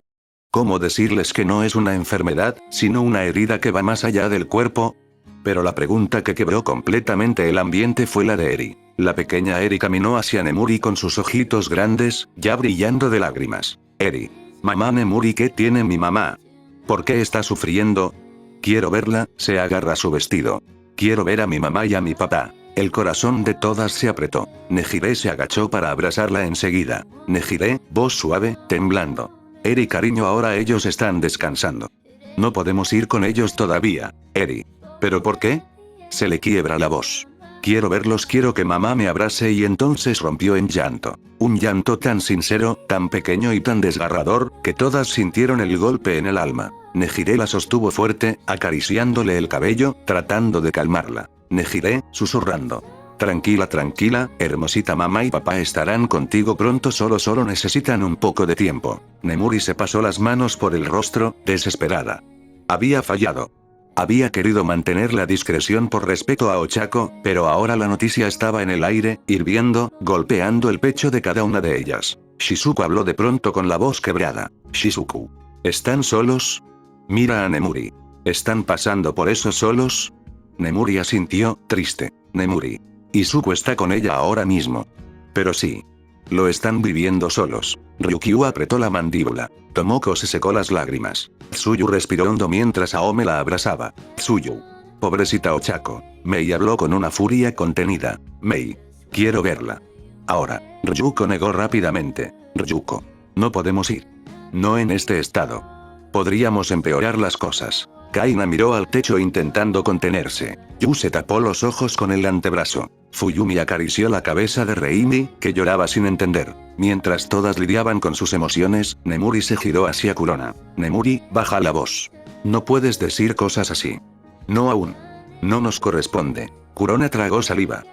¿Cómo decirles que no es una enfermedad, sino una herida que va más allá del cuerpo? Pero la pregunta que quebró completamente el ambiente fue la de Eri. La pequeña Eri caminó hacia Nemuri con sus ojitos grandes, ya brillando de lágrimas. Eri. Mamá Nemuri, ¿qué tiene mi mamá? ¿Por qué está sufriendo? Quiero verla, se agarra su vestido. Quiero ver a mi mamá y a mi papá. El corazón de todas se apretó. Nejire se agachó para abrazarla enseguida. Nejire, voz suave, temblando. Eri, cariño, ahora ellos están descansando. No podemos ir con ellos todavía, Eri. ¿Pero por qué? Se le quiebra la voz. Quiero verlos, quiero que mamá me abrace, y entonces rompió en llanto. Un llanto tan sincero, tan pequeño y tan desgarrador, que todas sintieron el golpe en el alma. Nejire la sostuvo fuerte, acariciándole el cabello, tratando de calmarla. Nejire, susurrando. Tranquila, tranquila, hermosita, mamá y papá estarán contigo pronto, solo necesitan un poco de tiempo. Nemuri se pasó las manos por el rostro, desesperada. Había fallado. Había querido mantener la discreción por respeto a Ochako, pero ahora la noticia estaba en el aire, hirviendo, golpeando el pecho de cada una de ellas. Shizuku habló de pronto con la voz quebrada. Shizuku. ¿Están solos? Mira a Nemuri. ¿Están pasando por eso solos? Nemuri asintió, triste. Nemuri. Izuku está con ella ahora mismo. Pero sí. Lo están viviendo solos. Ryukyu apretó la mandíbula. Tomoko se secó las lágrimas. Tsuyu respiró hondo mientras Aome la abrazaba. Tsuyu. Pobrecita Ochako. Mei habló con una furia contenida. Mei. Quiero verla. Ahora. Ryuko negó rápidamente. Ryuko. No podemos ir. No en este estado. Podríamos empeorar las cosas. Kaina miró al techo intentando contenerse. Yu se tapó los ojos con el antebrazo. Fuyumi acarició la cabeza de Reimi, que lloraba sin entender. Mientras todas lidiaban con sus emociones, Nemuri se giró hacia Kurona. Nemuri, baja la voz. No puedes decir cosas así. No aún. No nos corresponde. Kurona tragó saliva.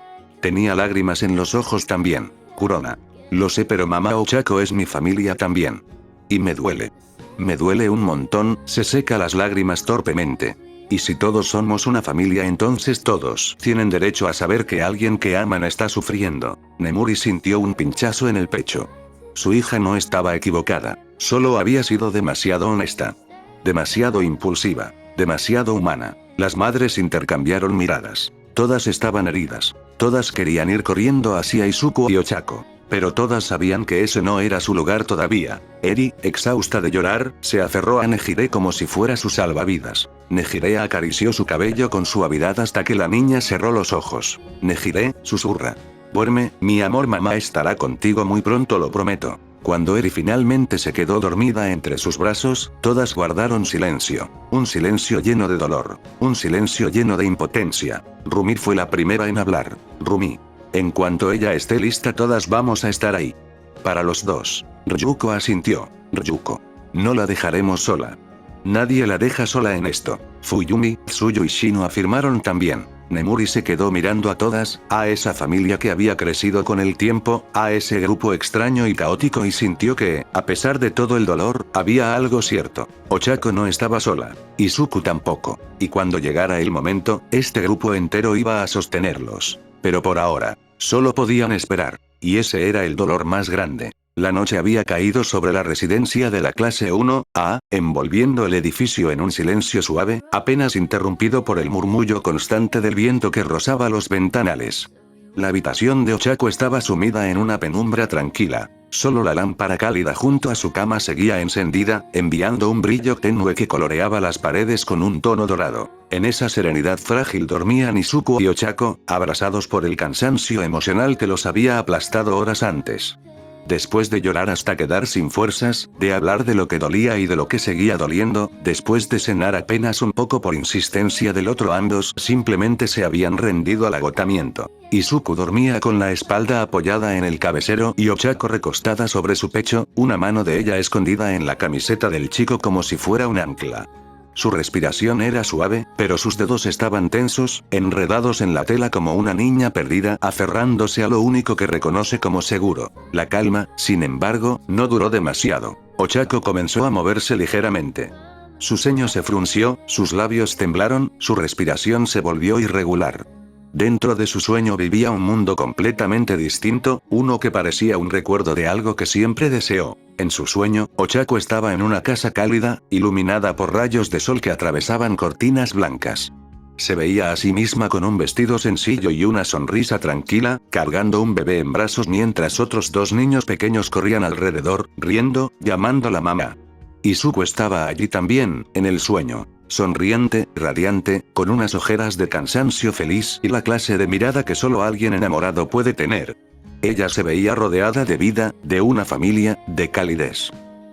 Tenía lágrimas en los ojos también. Kurona. Lo sé, pero mamá Ochako es mi familia también. Y me duele. Me duele un montón, se seca las lágrimas torpemente. Y si todos somos una familia, entonces todos tienen derecho a saber que alguien que aman está sufriendo. Nemuri sintió un pinchazo en el pecho. Su hija no estaba equivocada, solo había sido demasiado honesta. Demasiado impulsiva, demasiado humana. Las madres intercambiaron miradas. Todas estaban heridas. Todas querían ir corriendo hacia Izuku y Ochako. Pero todas sabían que ese no era su lugar todavía. Eri, exhausta de llorar, se aferró a Nejire como si fuera su salvavidas. Nejire acarició su cabello con suavidad hasta que la niña cerró los ojos. Nejire, susurra. Duerme, mi amor, mamá estará contigo muy pronto, lo prometo. Cuando Eri finalmente se quedó dormida entre sus brazos, todas guardaron silencio. Un silencio lleno de dolor. Un silencio lleno de impotencia. Rumi fue la primera en hablar. Rumi. En cuanto ella esté lista, todas vamos a estar ahí. Para los dos. Ryuko asintió. Ryuko. No la dejaremos sola. Nadie la deja sola en esto. Fuyumi, Tsuyu y Shino afirmaron también. Nemuri se quedó mirando a todas, a esa familia que había crecido con el tiempo, a ese grupo extraño y caótico, y sintió que, a pesar de todo el dolor, había algo cierto. Ochako no estaba sola. Izuku tampoco. Y cuando llegara el momento, este grupo entero iba a sostenerlos. Pero por ahora, solo podían esperar. Y ese era el dolor más grande. La noche había caído sobre la residencia de la clase 1A, envolviendo el edificio en un silencio suave, apenas interrumpido por el murmullo constante del viento que rozaba los ventanales. La habitación de Ochako estaba sumida en una penumbra tranquila. Solo la lámpara cálida junto a su cama seguía encendida, enviando un brillo tenue que coloreaba las paredes con un tono dorado. En esa serenidad frágil dormían Izuku y Ochako, abrazados por el cansancio emocional que los había aplastado horas antes. Después de llorar hasta quedar sin fuerzas, de hablar de lo que dolía y de lo que seguía doliendo, después de cenar apenas un poco por insistencia del otro, ambos simplemente se habían rendido al agotamiento. Izuku dormía con la espalda apoyada en el cabecero y Ochako recostada sobre su pecho, una mano de ella escondida en la camiseta del chico como si fuera un ancla. Su respiración era suave, pero sus dedos estaban tensos, enredados en la tela como una niña perdida, aferrándose a lo único que reconoce como seguro. La calma, sin embargo, no duró demasiado. Ochako comenzó a moverse ligeramente. Su ceño se frunció, sus labios temblaron, su respiración se volvió irregular. Dentro de su sueño vivía un mundo completamente distinto, uno que parecía un recuerdo de algo que siempre deseó. En su sueño, Ochako estaba en una casa cálida, iluminada por rayos de sol que atravesaban cortinas blancas. Se veía a sí misma con un vestido sencillo y una sonrisa tranquila, cargando un bebé en brazos mientras otros dos niños pequeños corrían alrededor, riendo, llamándola mamá. Izuku estaba allí también, en el sueño. Sonriente, radiante, con unas ojeras de cansancio feliz y la clase de mirada que solo alguien enamorado puede tener. Ella se veía rodeada de vida, de una familia, de calidez.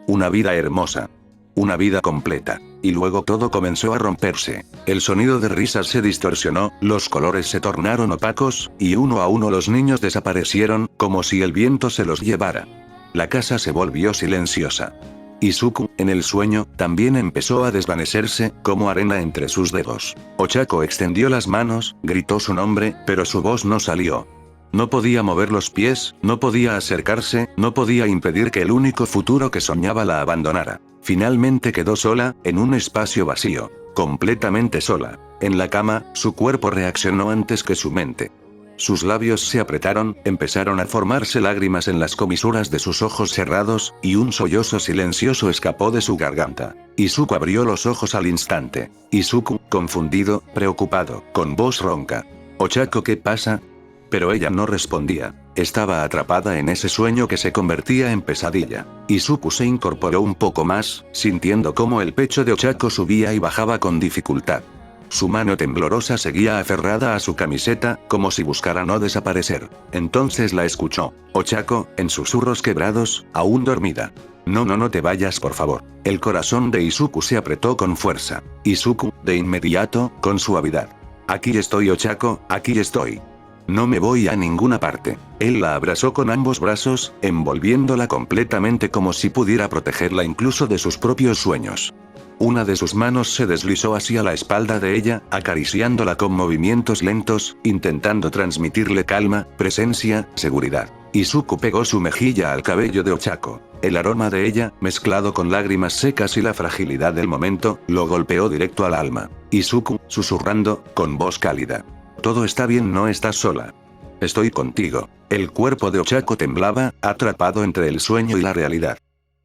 Una vida hermosa. Una vida completa. Y luego todo comenzó a romperse. El sonido de risas se distorsionó, los colores se tornaron opacos, y uno a uno los niños desaparecieron, como si el viento se los llevara. La casa se volvió silenciosa. Izuku, en el sueño, también empezó a desvanecerse, como arena entre sus dedos. Ochako extendió las manos, gritó su nombre, pero su voz no salió. No podía mover los pies, no podía acercarse, no podía impedir que el único futuro que soñaba la abandonara. Finalmente quedó sola, en un espacio vacío. Completamente sola. En la cama, su cuerpo reaccionó antes que su mente. Sus labios se apretaron, empezaron a formarse lágrimas en las comisuras de sus ojos cerrados, y un sollozo silencioso escapó de su garganta. Izuku abrió los ojos al instante. Izuku, confundido, preocupado, con voz ronca. «Ochako, ¿qué pasa?» Pero ella no respondía. Estaba atrapada en ese sueño que se convertía en pesadilla. Izuku se incorporó un poco más, sintiendo cómo el pecho de Ochako subía y bajaba con dificultad. Su mano temblorosa seguía aferrada a su camiseta, como si buscara no desaparecer. Entonces la escuchó. Ochako, en susurros quebrados, aún dormida. No te vayas, por favor. El corazón de Izuku se apretó con fuerza. Izuku, de inmediato, con suavidad. Aquí estoy, Ochako, aquí estoy. No me voy a ninguna parte. Él la abrazó con ambos brazos, envolviéndola completamente como si pudiera protegerla incluso de sus propios sueños. Una de sus manos se deslizó hacia la espalda de ella, acariciándola con movimientos lentos, intentando transmitirle calma, presencia, seguridad. Izuku pegó su mejilla al cabello de Ochako. El aroma de ella, mezclado con lágrimas secas y la fragilidad del momento, lo golpeó directo al alma. Izuku, susurrando, con voz cálida. Todo está bien, no estás sola. Estoy contigo. El cuerpo de Ochako temblaba, atrapado entre el sueño y la realidad.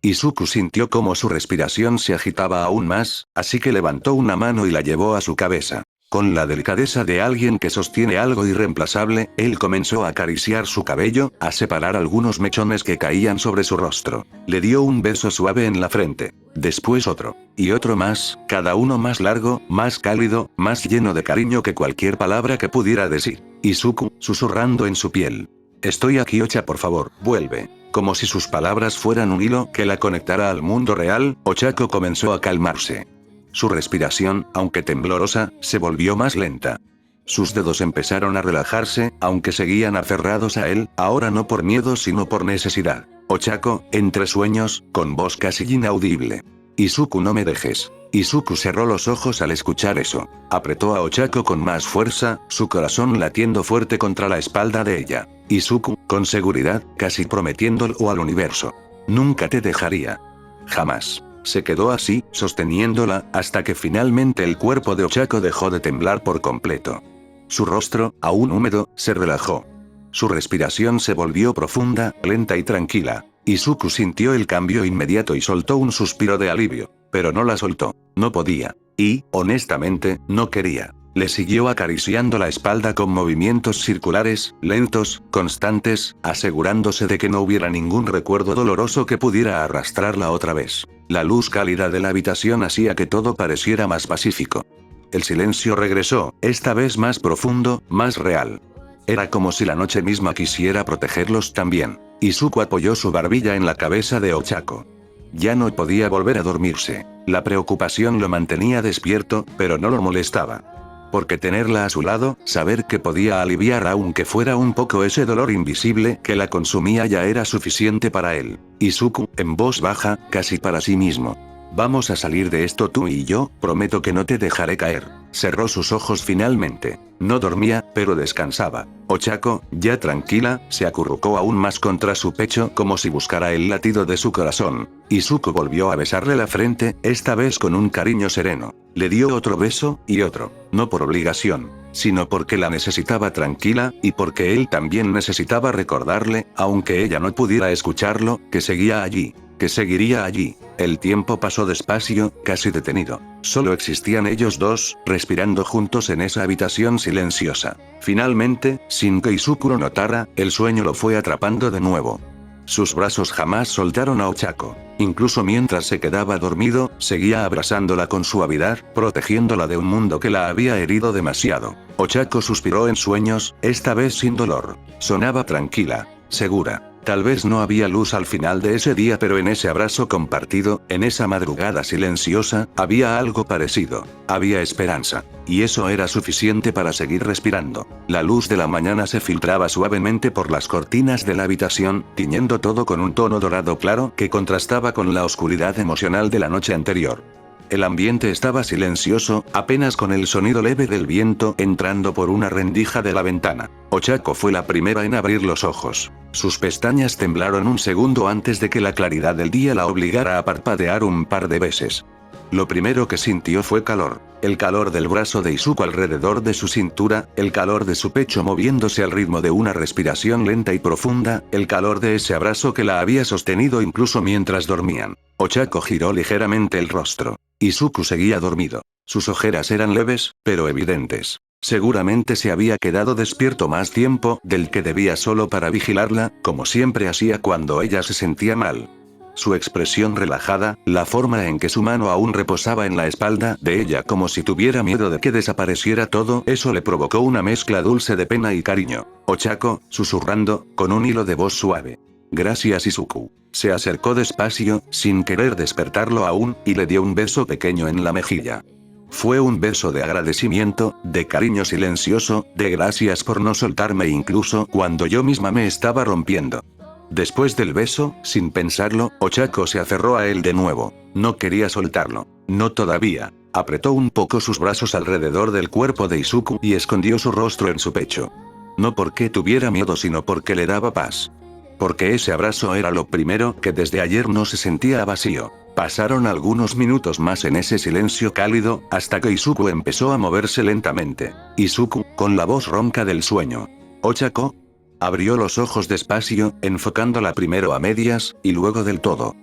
Izuku sintió como su respiración se agitaba aún más, así que levantó una mano y la llevó a su cabeza. Con la delicadeza de alguien que sostiene algo irreemplazable, él comenzó a acariciar su cabello, a separar algunos mechones que caían sobre su rostro. Le dio un beso suave en la frente. Después otro. Y otro más, cada uno más largo, más cálido, más lleno de cariño que cualquier palabra que pudiera decir. Izuku, susurrando en su piel. Estoy aquí, Ocha, por favor, vuelve. Como si sus palabras fueran un hilo que la conectara al mundo real, Ochako comenzó a calmarse. Su respiración, aunque temblorosa, se volvió más lenta. Sus dedos empezaron a relajarse, aunque seguían aferrados a él, ahora no por miedo sino por necesidad. Ochako, entre sueños, con voz casi inaudible. Izuku, no me dejes. Izuku cerró los ojos al escuchar eso. Apretó a Ochako con más fuerza, su corazón latiendo fuerte contra la espalda de ella. Izuku, con seguridad, casi prometiéndolo al universo. Nunca te dejaría. Jamás. Se quedó así, sosteniéndola, hasta que finalmente el cuerpo de Ochako dejó de temblar por completo. Su rostro, aún húmedo, se relajó. Su respiración se volvió profunda, lenta y tranquila. Izuku sintió el cambio inmediato y soltó un suspiro de alivio. Pero no la soltó. No podía. Y, honestamente, no quería. Le siguió acariciando la espalda con movimientos circulares, lentos, constantes, asegurándose de que no hubiera ningún recuerdo doloroso que pudiera arrastrarla otra vez. La luz cálida de la habitación hacía que todo pareciera más pacífico. El silencio regresó, esta vez más profundo, más real. Era como si la noche misma quisiera protegerlos también. Izuku apoyó su barbilla en la cabeza de Ochako. Ya no podía volver a dormirse. La preocupación lo mantenía despierto, pero no lo molestaba. Porque tenerla a su lado, saber que podía aliviar aunque fuera un poco ese dolor invisible que la consumía ya era suficiente para él. Izuku, en voz baja, casi para sí mismo. Vamos a salir de esto tú y yo, prometo que no te dejaré caer. Cerró sus ojos finalmente. No dormía, pero descansaba. Ochako, ya tranquila, se acurrucó aún más contra su pecho como si buscara el latido de su corazón. Izuku volvió a besarle la frente, esta vez con un cariño sereno. Le dio otro beso, y otro, no por obligación, sino porque la necesitaba tranquila, y porque él también necesitaba recordarle, aunque ella no pudiera escucharlo, que seguía allí. Que seguiría allí. El tiempo pasó despacio, casi detenido. Solo existían ellos dos, respirando juntos en esa habitación silenciosa. Finalmente, sin que Izuku lo notara, el sueño lo fue atrapando de nuevo. Sus brazos jamás soltaron a Ochako. Incluso mientras se quedaba dormido, seguía abrazándola con suavidad, protegiéndola de un mundo que la había herido demasiado. Ochako suspiró en sueños, esta vez sin dolor. Sonaba tranquila, segura. Tal vez no había luz al final de ese día, pero en ese abrazo compartido, en esa madrugada silenciosa, había algo parecido. Había esperanza. Y eso era suficiente para seguir respirando. La luz de la mañana se filtraba suavemente por las cortinas de la habitación, tiñendo todo con un tono dorado claro que contrastaba con la oscuridad emocional de la noche anterior. El ambiente estaba silencioso, apenas con el sonido leve del viento entrando por una rendija de la ventana. Ochako fue la primera en abrir los ojos. Sus pestañas temblaron un segundo antes de que la claridad del día la obligara a parpadear un par de veces. Lo primero que sintió fue calor. El calor del brazo de Izuku alrededor de su cintura, el calor de su pecho moviéndose al ritmo de una respiración lenta y profunda, el calor de ese abrazo que la había sostenido incluso mientras dormían. Ochako giró ligeramente el rostro. Izuku seguía dormido. Sus ojeras eran leves, pero evidentes. Seguramente se había quedado despierto más tiempo del que debía solo para vigilarla, como siempre hacía cuando ella se sentía mal. Su expresión relajada, la forma en que su mano aún reposaba en la espalda de ella como si tuviera miedo de que desapareciera todo eso le provocó una mezcla dulce de pena y cariño. Ochako, susurrando, con un hilo de voz suave. Gracias Izuku. Se acercó despacio, sin querer despertarlo aún, y le dio un beso pequeño en la mejilla. Fue un beso de agradecimiento, de cariño silencioso, de gracias por no soltarme incluso cuando yo misma me estaba rompiendo. Después del beso, sin pensarlo, Ochako se aferró a él de nuevo. No quería soltarlo. No todavía. Apretó un poco sus brazos alrededor del cuerpo de Izuku y escondió su rostro en su pecho. No porque tuviera miedo sino porque le daba paz. Porque ese abrazo era lo primero que desde ayer no se sentía vacío. Pasaron algunos minutos más en ese silencio cálido, hasta que Izuku empezó a moverse lentamente. Izuku, con la voz ronca del sueño. Ochako. Abrió los ojos despacio, enfocándola primero a medias, y luego del todo.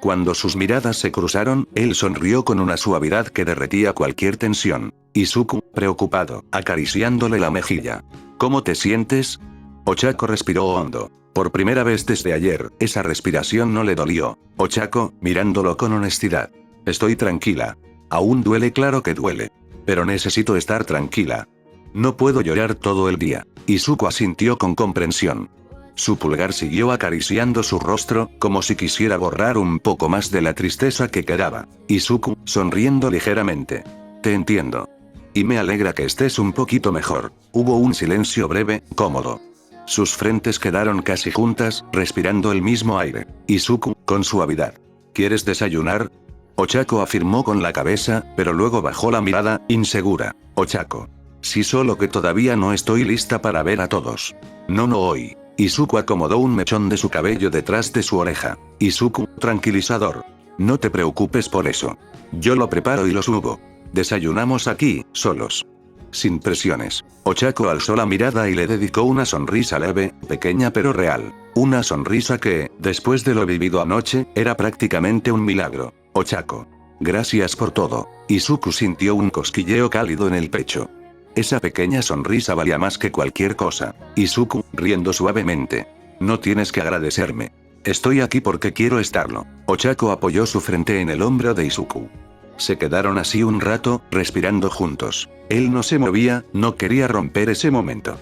Cuando sus miradas se cruzaron, él sonrió con una suavidad que derretía cualquier tensión. Izuku, preocupado, acariciándole la mejilla. ¿Cómo te sientes? Ochako respiró hondo. Por primera vez desde ayer, esa respiración no le dolió. Ochako, mirándolo con honestidad. Estoy tranquila. Aún duele, claro que duele. Pero necesito estar tranquila. No puedo llorar todo el día. Izuku asintió con comprensión. Su pulgar siguió acariciando su rostro, como si quisiera borrar un poco más de la tristeza que quedaba. Izuku, sonriendo ligeramente. Te entiendo. Y me alegra que estés un poquito mejor. Hubo un silencio breve, cómodo. Sus frentes quedaron casi juntas, respirando el mismo aire. Izuku, con suavidad. ¿Quieres desayunar? Ochako afirmó con la cabeza, pero luego bajó la mirada, insegura. Ochako. Sí, solo que todavía no estoy lista para ver a todos. No hoy. Izuku acomodó un mechón de su cabello detrás de su oreja. Izuku, tranquilizador. No te preocupes por eso. Yo lo preparo y lo subo. Desayunamos aquí, solos. Sin presiones. Ochako alzó la mirada y le dedicó una sonrisa leve, pequeña pero real. Una sonrisa que, después de lo vivido anoche, era prácticamente un milagro. Ochako. Gracias por todo. Izuku sintió un cosquilleo cálido en el pecho. Esa pequeña sonrisa valía más que cualquier cosa. Izuku, riendo suavemente. No tienes que agradecerme. Estoy aquí porque quiero estarlo. Ochako apoyó su frente en el hombro de Izuku. Se quedaron así un rato, respirando juntos. Él no se movía, no quería romper ese momento.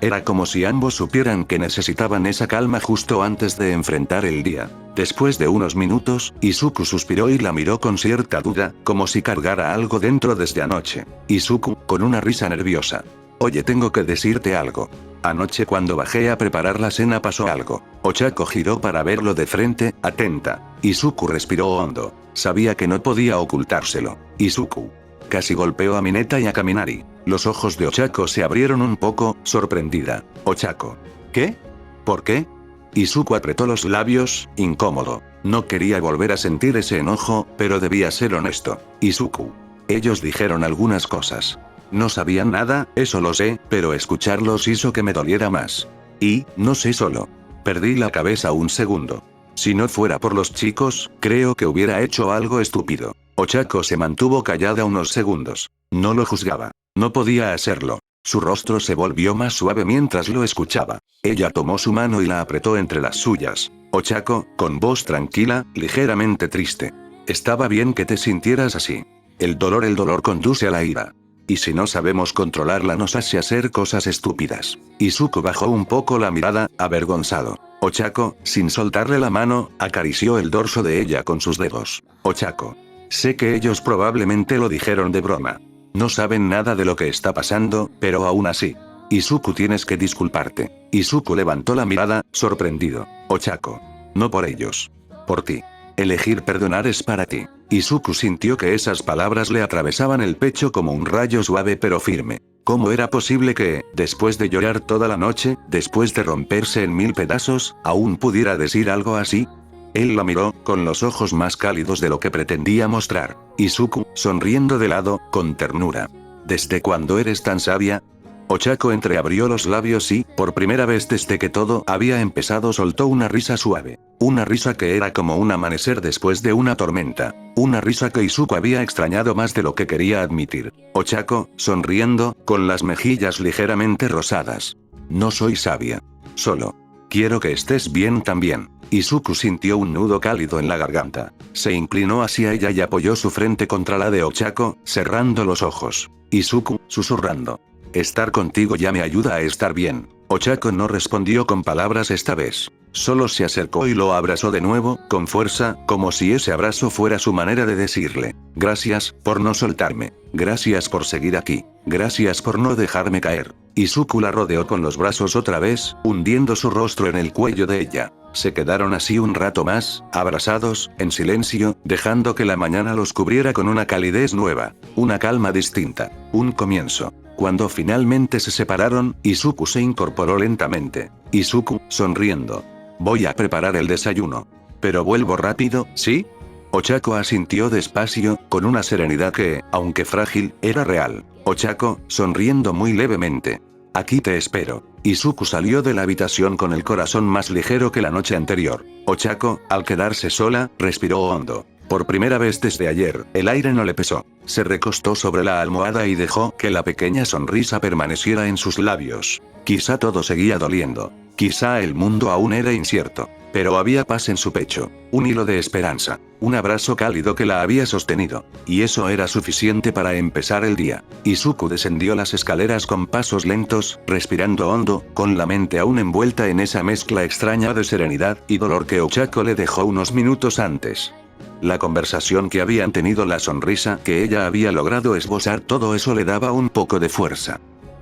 Era como si ambos supieran que necesitaban esa calma justo antes de enfrentar el día. Después de unos minutos, Izuku suspiró y la miró con cierta duda, como si cargara algo dentro desde anoche. Izuku, con una risa nerviosa. Oye, tengo que decirte algo. Anoche cuando bajé a preparar la cena pasó algo. Ochako giró para verlo de frente, atenta. Izuku respiró hondo. Sabía que no podía ocultárselo. Izuku. Casi golpeó a Mineta y a Kaminari. Los ojos de Ochako se abrieron un poco, sorprendida. Ochako. ¿Qué? ¿Por qué? Izuku apretó los labios, incómodo. No quería volver a sentir ese enojo, pero debía ser honesto. Izuku. Ellos dijeron algunas cosas. No sabían nada, eso lo sé, pero escucharlos hizo que me doliera más. Y, no sé solo. Perdí la cabeza un segundo. Si no fuera por los chicos, creo que hubiera hecho algo estúpido. Ochako se mantuvo callada unos segundos. No lo juzgaba. No podía hacerlo. Su rostro se volvió más suave mientras lo escuchaba. Ella tomó su mano y la apretó entre las suyas. Ochako, con voz tranquila, ligeramente triste. Estaba bien que te sintieras así. El dolor conduce a la ira. Y si no sabemos controlarla nos hace hacer cosas estúpidas. Izuku bajó un poco la mirada, avergonzado. Ochako, sin soltarle la mano, acarició el dorso de ella con sus dedos. Ochako. Sé que ellos probablemente lo dijeron de broma. No saben nada de lo que está pasando, pero aún así. Izuku, tienes que disculparte. Izuku levantó la mirada, sorprendido. Ochako. No por ellos. Por ti. Elegir perdonar es para ti. Izuku sintió que esas palabras le atravesaban el pecho como un rayo suave pero firme. ¿Cómo era posible que, después de llorar toda la noche, después de romperse en mil pedazos, aún pudiera decir algo así? Él la miró, con los ojos más cálidos de lo que pretendía mostrar. Izuku, sonriendo de lado, con ternura. ¿Desde cuándo eres tan sabia? Ochako entreabrió los labios y, por primera vez desde que todo había empezado, soltó una risa suave. Una risa que era como un amanecer después de una tormenta. Una risa que Izuku había extrañado más de lo que quería admitir. Ochako, sonriendo, con las mejillas ligeramente rosadas. No soy sabia. Solo. Quiero que estés bien también. Izuku sintió un nudo cálido en la garganta. Se inclinó hacia ella y apoyó su frente contra la de Ochako, cerrando los ojos. Izuku, susurrando. Estar contigo ya me ayuda a estar bien. Ochako no respondió con palabras esta vez. Solo se acercó y lo abrazó de nuevo, con fuerza, como si ese abrazo fuera su manera de decirle: gracias, por no soltarme. Gracias por seguir aquí. Gracias por no dejarme caer. Izuku la rodeó con los brazos otra vez, hundiendo su rostro en el cuello de ella. Se quedaron así un rato más, abrazados, en silencio, dejando que la mañana los cubriera con una calidez nueva, una calma distinta, un comienzo. Cuando finalmente se separaron, Izuku se incorporó lentamente. Izuku, sonriendo. Voy a preparar el desayuno. Pero vuelvo rápido, ¿sí? Ochako asintió despacio, con una serenidad que, aunque frágil, era real. Ochako, sonriendo muy levemente. Aquí te espero. Izuku salió de la habitación con el corazón más ligero que la noche anterior. Ochako, al quedarse sola, respiró hondo. Por primera vez desde ayer, el aire no le pesó. Se recostó sobre la almohada y dejó que la pequeña sonrisa permaneciera en sus labios. Quizá todo seguía doliendo. Quizá el mundo aún era incierto. Pero había paz en su pecho. Un hilo de esperanza. Un abrazo cálido que la había sostenido. Y eso era suficiente para empezar el día. Izuku descendió las escaleras con pasos lentos, respirando hondo, con la mente aún envuelta en esa mezcla extraña de serenidad y dolor que Ochako le dejó unos minutos antes. La conversación que habían tenido, la sonrisa que ella había logrado esbozar, todo eso le daba un poco de fuerza.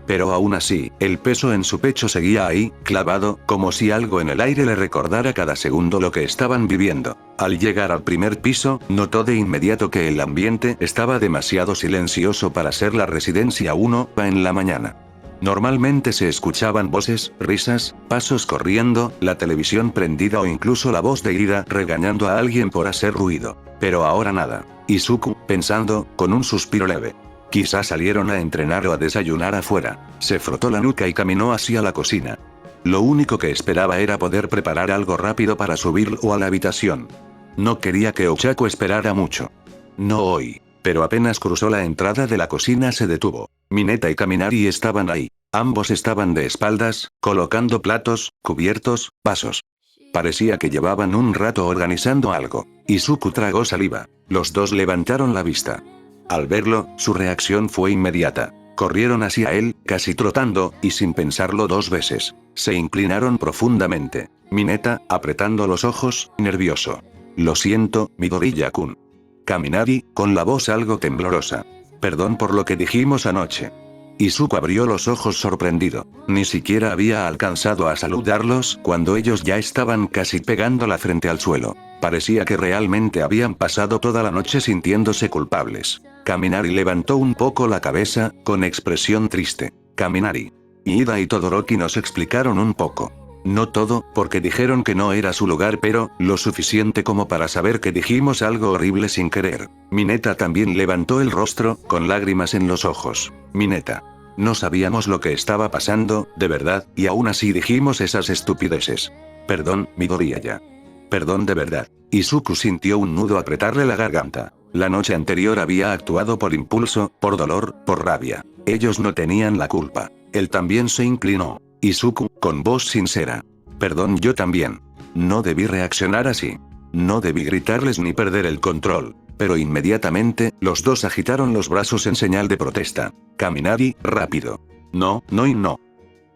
Pero aún así, el peso en su pecho seguía ahí, clavado, como si algo en el aire le recordara cada segundo lo que estaban viviendo. Al llegar al primer piso, notó de inmediato que el ambiente estaba demasiado silencioso para ser la residencia 1 en la mañana. Normalmente se escuchaban voces, risas, pasos corriendo, la televisión prendida o incluso la voz de Ida regañando a alguien por hacer ruido. Pero ahora nada. Izuku, pensando, con un suspiro leve. Quizás salieron a entrenar o a desayunar afuera. Se frotó la nuca y caminó hacia la cocina. Lo único que esperaba era poder preparar algo rápido para subirlo a la habitación. No quería que Ochako esperara mucho. No hoy. Pero apenas cruzó la entrada de la cocina se detuvo. Mineta y Kaminari estaban ahí. Ambos estaban de espaldas, colocando platos, cubiertos, vasos. Parecía que llevaban un rato organizando algo. Izuku tragó saliva. Los dos levantaron la vista. Al verlo, su reacción fue inmediata. Corrieron hacia él, casi trotando, y sin pensarlo dos veces. Se inclinaron profundamente. Mineta, apretando los ojos, nervioso. Lo siento, Midoriya-kun. Kaminari, con la voz algo temblorosa. Perdón por lo que dijimos anoche. Izuku abrió los ojos sorprendido. Ni siquiera había alcanzado a saludarlos cuando ellos ya estaban casi pegando la frente al suelo. Parecía que realmente habían pasado toda la noche sintiéndose culpables. Kaminari levantó un poco la cabeza, con expresión triste. Kaminari. Ida y Todoroki nos explicaron un poco. No todo, porque dijeron que no era su lugar, pero lo suficiente como para saber que dijimos algo horrible sin querer. Mineta también levantó el rostro, con lágrimas en los ojos. Mineta. No sabíamos lo que estaba pasando, de verdad, y aún así dijimos esas estupideces. Perdón, Midoriya. Perdón de verdad. Izuku sintió un nudo apretarle la garganta. La noche anterior había actuado por impulso, por dolor, por rabia. Ellos no tenían la culpa. Él también se inclinó. Izuku, con voz sincera. Perdón, yo también. No debí reaccionar así. No debí gritarles ni perder el control. Pero inmediatamente, los dos agitaron los brazos en señal de protesta. Kaminari, rápido. No, no y no.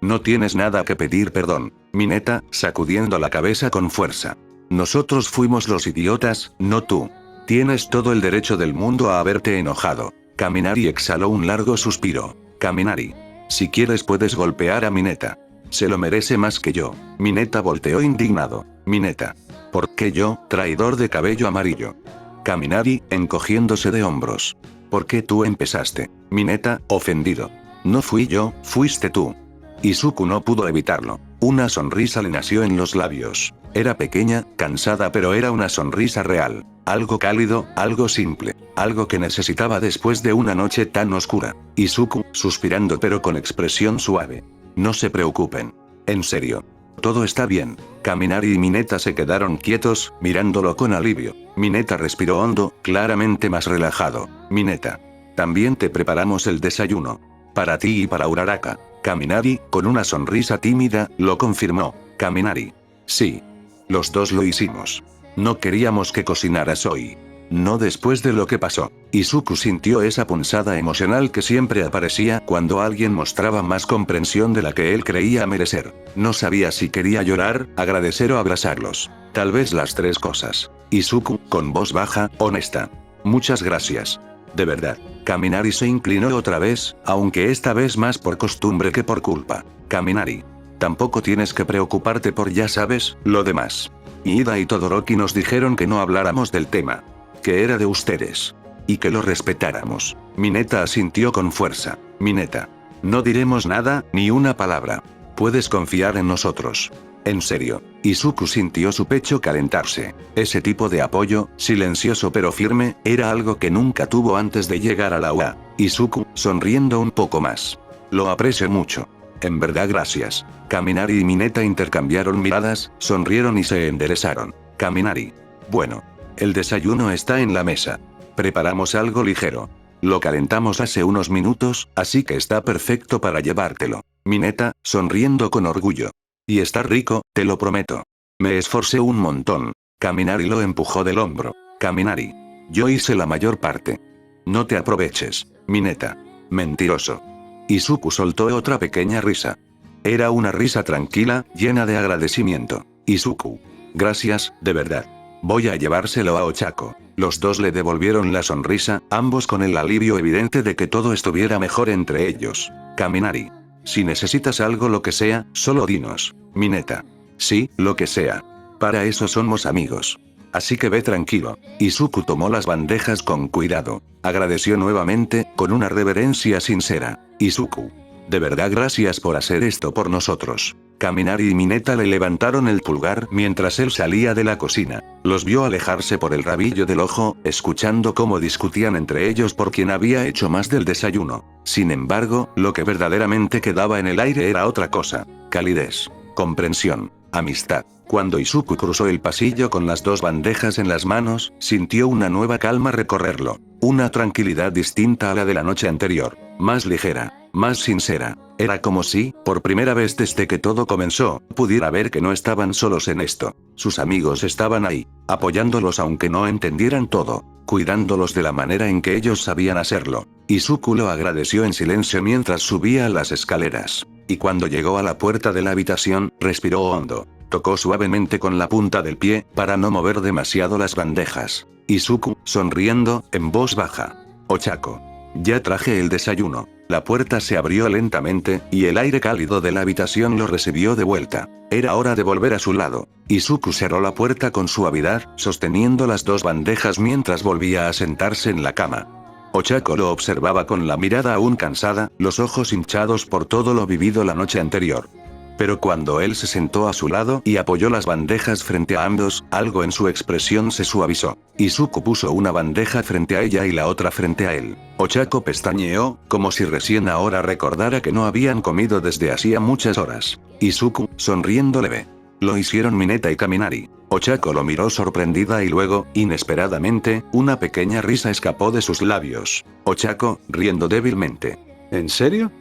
No tienes nada que pedir perdón. Mineta, sacudiendo la cabeza con fuerza. Nosotros fuimos los idiotas, no tú. Tienes todo el derecho del mundo a haberte enojado. Kaminari exhaló un largo suspiro. Kaminari. Si quieres puedes golpear a Mineta. Se lo merece más que yo. Mineta volteó indignado. Mineta. ¿Por qué yo, traidor de cabello amarillo? Kaminari, encogiéndose de hombros. ¿Por qué tú empezaste? Mineta, ofendido. No fui yo, fuiste tú. Izuku no pudo evitarlo. Una sonrisa le nació en los labios. Era pequeña, cansada, pero era una sonrisa real. Algo cálido, algo simple. Algo que necesitaba después de una noche tan oscura. Izuku, suspirando pero con expresión suave. No se preocupen. En serio. Todo está bien. Kaminari y Mineta se quedaron quietos, mirándolo con alivio. Mineta respiró hondo, claramente más relajado. Mineta. También te preparamos el desayuno. Para ti y para Uraraka. Kaminari, con una sonrisa tímida, lo confirmó. Kaminari. Sí. Los dos lo hicimos. No queríamos que cocinaras hoy. No después de lo que pasó. Izuku sintió esa punzada emocional que siempre aparecía cuando alguien mostraba más comprensión de la que él creía merecer. No sabía si quería llorar, agradecer o abrazarlos. Tal vez las tres cosas. Izuku, con voz baja, honesta. Muchas gracias. De verdad. Kaminari se inclinó otra vez, aunque esta vez más por costumbre que por culpa. Kaminari. Tampoco tienes que preocuparte por ya sabes, lo demás. Ida y Todoroki nos dijeron que no habláramos del tema. Que era de ustedes. Y que lo respetáramos. Mineta asintió con fuerza. Mineta. No diremos nada, ni una palabra. Puedes confiar en nosotros. En serio. Izuku sintió su pecho calentarse. Ese tipo de apoyo, silencioso pero firme, era algo que nunca tuvo antes de llegar a la UA. Izuku, sonriendo un poco más. Lo aprecio mucho. En verdad gracias. Kaminari y Mineta intercambiaron miradas, sonrieron y se enderezaron. Kaminari. Bueno. El desayuno está en la mesa. Preparamos algo ligero. Lo calentamos hace unos minutos, así que está perfecto para llevártelo. Mineta, sonriendo con orgullo. Y está rico, te lo prometo. Me esforcé un montón. Kaminari lo empujó del hombro. Kaminari. Yo hice la mayor parte. No te aproveches, Mineta. Mentiroso. Izuku soltó otra pequeña risa. Era una risa tranquila, llena de agradecimiento. Izuku. Gracias, de verdad. Voy a llevárselo a Ochako. Los dos le devolvieron la sonrisa, ambos con el alivio evidente de que todo estuviera mejor entre ellos. Kaminari. Si necesitas algo lo que sea, solo dinos. Mineta. Sí, lo que sea. Para eso somos amigos. Así que ve tranquilo. Izuku tomó las bandejas con cuidado. Agradeció nuevamente, con una reverencia sincera. Izuku. De verdad gracias por hacer esto por nosotros. Kaminari y Mineta le levantaron el pulgar mientras él salía de la cocina. Los vio alejarse por el rabillo del ojo, escuchando cómo discutían entre ellos por quién había hecho más del desayuno. Sin embargo, lo que verdaderamente quedaba en el aire era otra cosa. Calidez. Comprensión. Amistad. Cuando Izuku cruzó el pasillo con las dos bandejas en las manos, sintió una nueva calma recorrerlo. Una tranquilidad distinta a la de la noche anterior. Más ligera. Más sincera. Era como si, por primera vez desde que todo comenzó, pudiera ver que no estaban solos en esto. Sus amigos estaban ahí, apoyándolos aunque no entendieran todo, cuidándolos de la manera en que ellos sabían hacerlo. Izuku lo agradeció en silencio mientras subía las escaleras. Y cuando llegó a la puerta de la habitación, respiró hondo. Tocó suavemente con la punta del pie, para no mover demasiado las bandejas. Izuku, sonriendo, en voz baja. Ochako. Ya traje el desayuno. La puerta se abrió lentamente, y el aire cálido de la habitación lo recibió de vuelta. Era hora de volver a su lado. Izuku cerró la puerta con suavidad, sosteniendo las dos bandejas mientras volvía a sentarse en la cama. Ochako lo observaba con la mirada aún cansada, los ojos hinchados por todo lo vivido la noche anterior. Pero cuando él se sentó a su lado y apoyó las bandejas frente a ambos, algo en su expresión se suavizó. Izuku puso una bandeja frente a ella y la otra frente a él. Ochako pestañeó, como si recién ahora recordara que no habían comido desde hacía muchas horas. Izuku, sonriendo leve. Lo hicieron Mineta y Kaminari. Ochako lo miró sorprendida y luego, inesperadamente, una pequeña risa escapó de sus labios. Ochako, riendo débilmente. ¿En serio?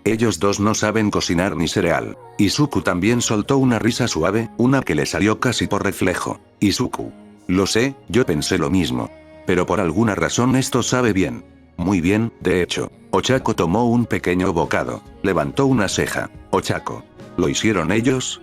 Ellos dos no saben cocinar ni cereal. Izuku también soltó una risa suave, una que le salió casi por reflejo. Izuku. Lo sé, yo pensé lo mismo. Pero por alguna razón esto sabe bien. Muy bien, de hecho. Ochako tomó un pequeño bocado. Levantó una ceja. Ochako. ¿Lo hicieron ellos?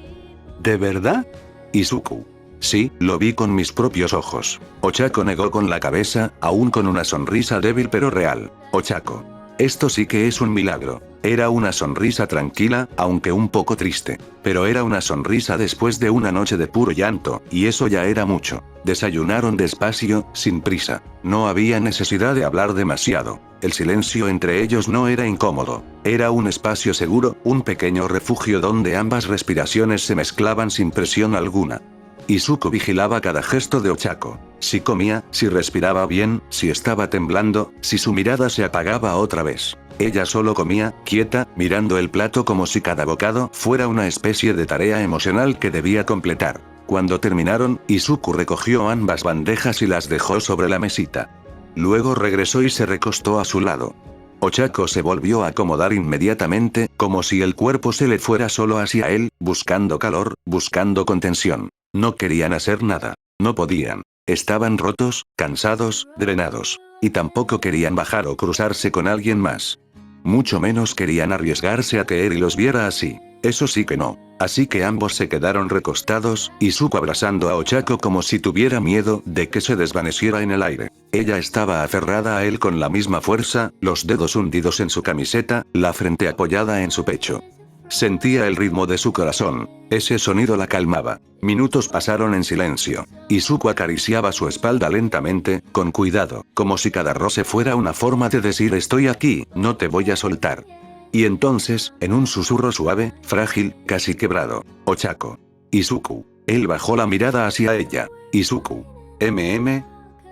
¿De verdad? Izuku. Sí, lo vi con mis propios ojos. Ochako negó con la cabeza, aún con una sonrisa débil pero real. Ochako. Esto sí que es un milagro. Era una sonrisa tranquila, aunque un poco triste. Pero era una sonrisa después de una noche de puro llanto, y eso ya era mucho. Desayunaron despacio, sin prisa. No había necesidad de hablar demasiado. El silencio entre ellos no era incómodo. Era un espacio seguro, un pequeño refugio donde ambas respiraciones se mezclaban sin presión alguna. Izuku vigilaba cada gesto de Ochako. Si comía, si respiraba bien, si estaba temblando, si su mirada se apagaba otra vez. Ella solo comía, quieta, mirando el plato como si cada bocado fuera una especie de tarea emocional que debía completar. Cuando terminaron, Izuku recogió ambas bandejas y las dejó sobre la mesita. Luego regresó y se recostó a su lado. Ochako se volvió a acomodar inmediatamente, como si el cuerpo se le fuera solo hacia él, buscando calor, buscando contención. No querían hacer nada. No podían. Estaban rotos, cansados, drenados. Y tampoco querían bajar o cruzarse con alguien más. Mucho menos querían arriesgarse a que Eri los viera así. Eso sí que no. Así que ambos se quedaron recostados, Izuku abrazando a Ochako como si tuviera miedo de que se desvaneciera en el aire. Ella estaba aferrada a él con la misma fuerza, los dedos hundidos en su camiseta, la frente apoyada en su pecho. Sentía el ritmo de su corazón. Ese sonido la calmaba. Minutos pasaron en silencio. Izuku acariciaba su espalda lentamente, con cuidado, como si cada roce fuera una forma de decir estoy aquí, no te voy a soltar. Y entonces, en un susurro suave, frágil, casi quebrado. Ochako. Izuku. Él bajó la mirada hacia ella. Izuku.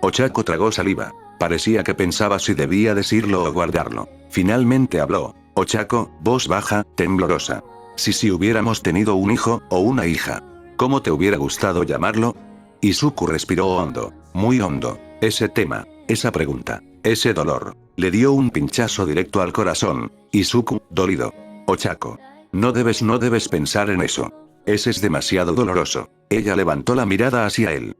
Ochako tragó saliva. Parecía que pensaba si debía decirlo o guardarlo. Finalmente habló. Ochako, voz baja, temblorosa. Si hubiéramos tenido un hijo, o una hija. ¿Cómo te hubiera gustado llamarlo? Izuku respiró hondo, muy hondo. Ese tema, esa pregunta, ese dolor, le dio un pinchazo directo al corazón. Izuku, dolido. Ochako. No debes pensar en eso. Ese es demasiado doloroso. Ella levantó la mirada hacia él.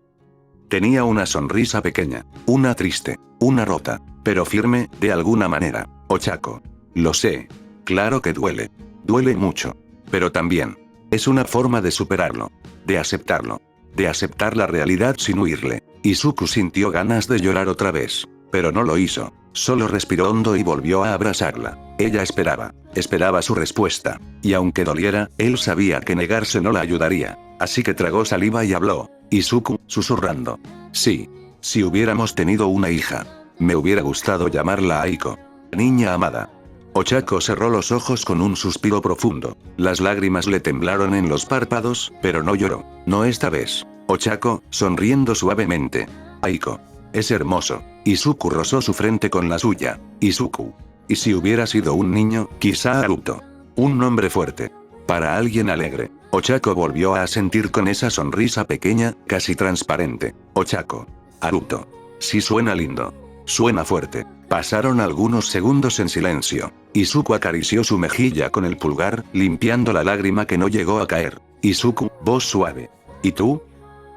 Tenía una sonrisa pequeña, una triste, una rota, pero firme, de alguna manera. Ochako. Lo sé. Claro que duele. Duele mucho. Pero también. Es una forma de superarlo. De aceptarlo. De aceptar la realidad sin huirle. Izuku sintió ganas de llorar otra vez. Pero no lo hizo. Solo respiró hondo y volvió a abrazarla. Ella esperaba su respuesta. Y aunque doliera, él sabía que negarse no la ayudaría. Así que tragó saliva y habló. Izuku, susurrando. Sí. Si hubiéramos tenido una hija. Me hubiera gustado llamarla Aiko. Niña amada. Ochako cerró los ojos con un suspiro profundo. Las lágrimas le temblaron en los párpados, pero no lloró. No esta vez. Ochako, sonriendo suavemente. Aiko. Es hermoso. Izuku rozó su frente con la suya. Izuku. Y si hubiera sido un niño, quizá Haruto. Un nombre fuerte. Para alguien alegre. Ochako volvió a asentir con esa sonrisa pequeña, casi transparente. Ochako. Haruto. Sí suena lindo. Suena fuerte. Pasaron algunos segundos en silencio. Izuku acarició su mejilla con el pulgar, limpiando la lágrima que no llegó a caer. Izuku, voz suave. ¿Y tú?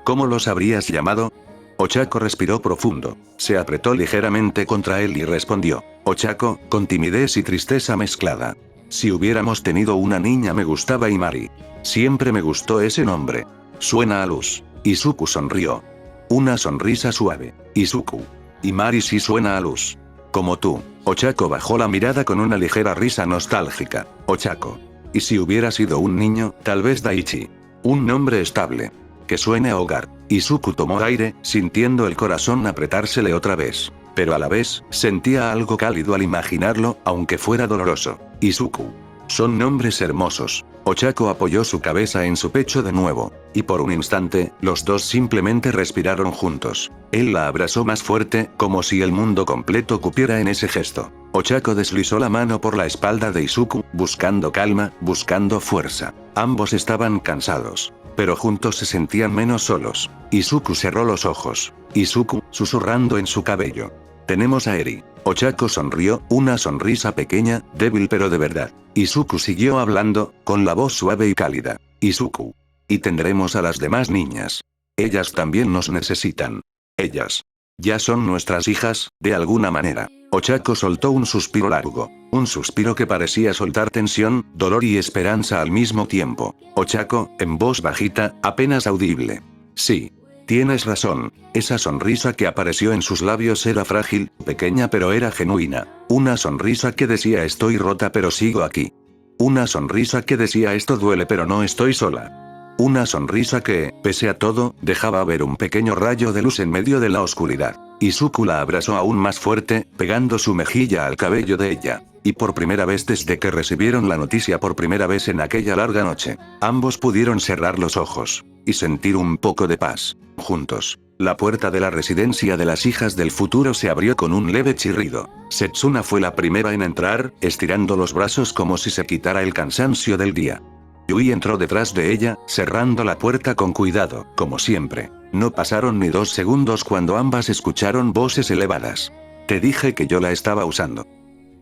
¿Cómo los habrías llamado? Ochako respiró profundo. Se apretó ligeramente contra él y respondió. Ochako, con timidez y tristeza mezclada. Si hubiéramos tenido una niña me gustaba Imari. Siempre me gustó ese nombre. Suena a luz. Izuku sonrió. Una sonrisa suave. Izuku. Imari sí suena a luz. Como tú. Ochako bajó la mirada con una ligera risa nostálgica. Ochako. Y si hubiera sido un niño, tal vez Daichi. Un nombre estable. Que suene a hogar. Izuku tomó aire, sintiendo el corazón apretársele otra vez. Pero a la vez, sentía algo cálido al imaginarlo, aunque fuera doloroso. Izuku. Son nombres hermosos. Ochako apoyó su cabeza en su pecho de nuevo. Y por un instante, los dos simplemente respiraron juntos. Él la abrazó más fuerte, como si el mundo completo cupiera en ese gesto. Ochako deslizó la mano por la espalda de Izuku, buscando calma, buscando fuerza. Ambos estaban cansados. Pero juntos se sentían menos solos. Izuku cerró los ojos. Izuku, susurrando en su cabello. Tenemos a Eri. Ochako sonrió, una sonrisa pequeña, débil pero de verdad. Izuku siguió hablando, con la voz suave y cálida. Izuku. Y tendremos a las demás niñas. Ellas también nos necesitan. Ellas. Ya son nuestras hijas, de alguna manera. Ochako soltó un suspiro largo. Un suspiro que parecía soltar tensión, dolor y esperanza al mismo tiempo. Ochako, en voz bajita, apenas audible. Sí. Tienes razón. Esa sonrisa que apareció en sus labios era frágil, pequeña pero era genuina. Una sonrisa que decía estoy rota pero sigo aquí. Una sonrisa que decía esto duele pero no estoy sola. Una sonrisa que, pese a todo, dejaba ver un pequeño rayo de luz en medio de la oscuridad. Izuku la abrazó aún más fuerte, pegando su mejilla al cabello de ella. Y por primera vez desde que recibieron la noticia por primera vez en aquella larga noche, ambos pudieron cerrar los ojos. Y sentir un poco de paz. Juntos. La puerta de la residencia de las hijas del futuro se abrió con un leve chirrido. Setsuna fue la primera en entrar, estirando los brazos como si se quitara el cansancio del día. Yui entró detrás de ella, cerrando la puerta con cuidado, como siempre. No pasaron ni 2 segundos cuando ambas escucharon voces elevadas. Te dije que yo la estaba usando.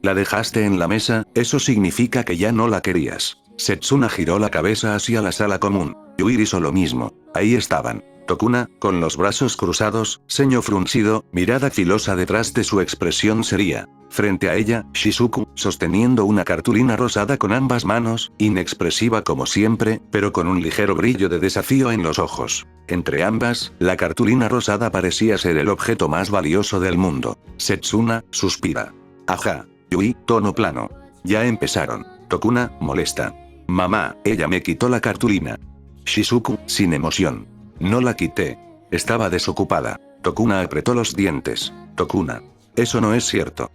La dejaste en la mesa, eso significa que ya no la querías. Setsuna giró la cabeza hacia la sala común. Yui hizo lo mismo. Ahí estaban. Tokuna, con los brazos cruzados, ceño fruncido, mirada filosa detrás de su expresión seria. Frente a ella, Shizuku, sosteniendo una cartulina rosada con ambas manos, inexpresiva como siempre, pero con un ligero brillo de desafío en los ojos. Entre ambas, la cartulina rosada parecía ser el objeto más valioso del mundo. Setsuna, suspira. Ajá. Yui, tono plano. Ya empezaron. Tokuna, molesta. Mamá, ella me quitó la cartulina. Shizuku, sin emoción. No la quité. Estaba desocupada. Tokuna apretó los dientes. Tokuna. Eso no es cierto.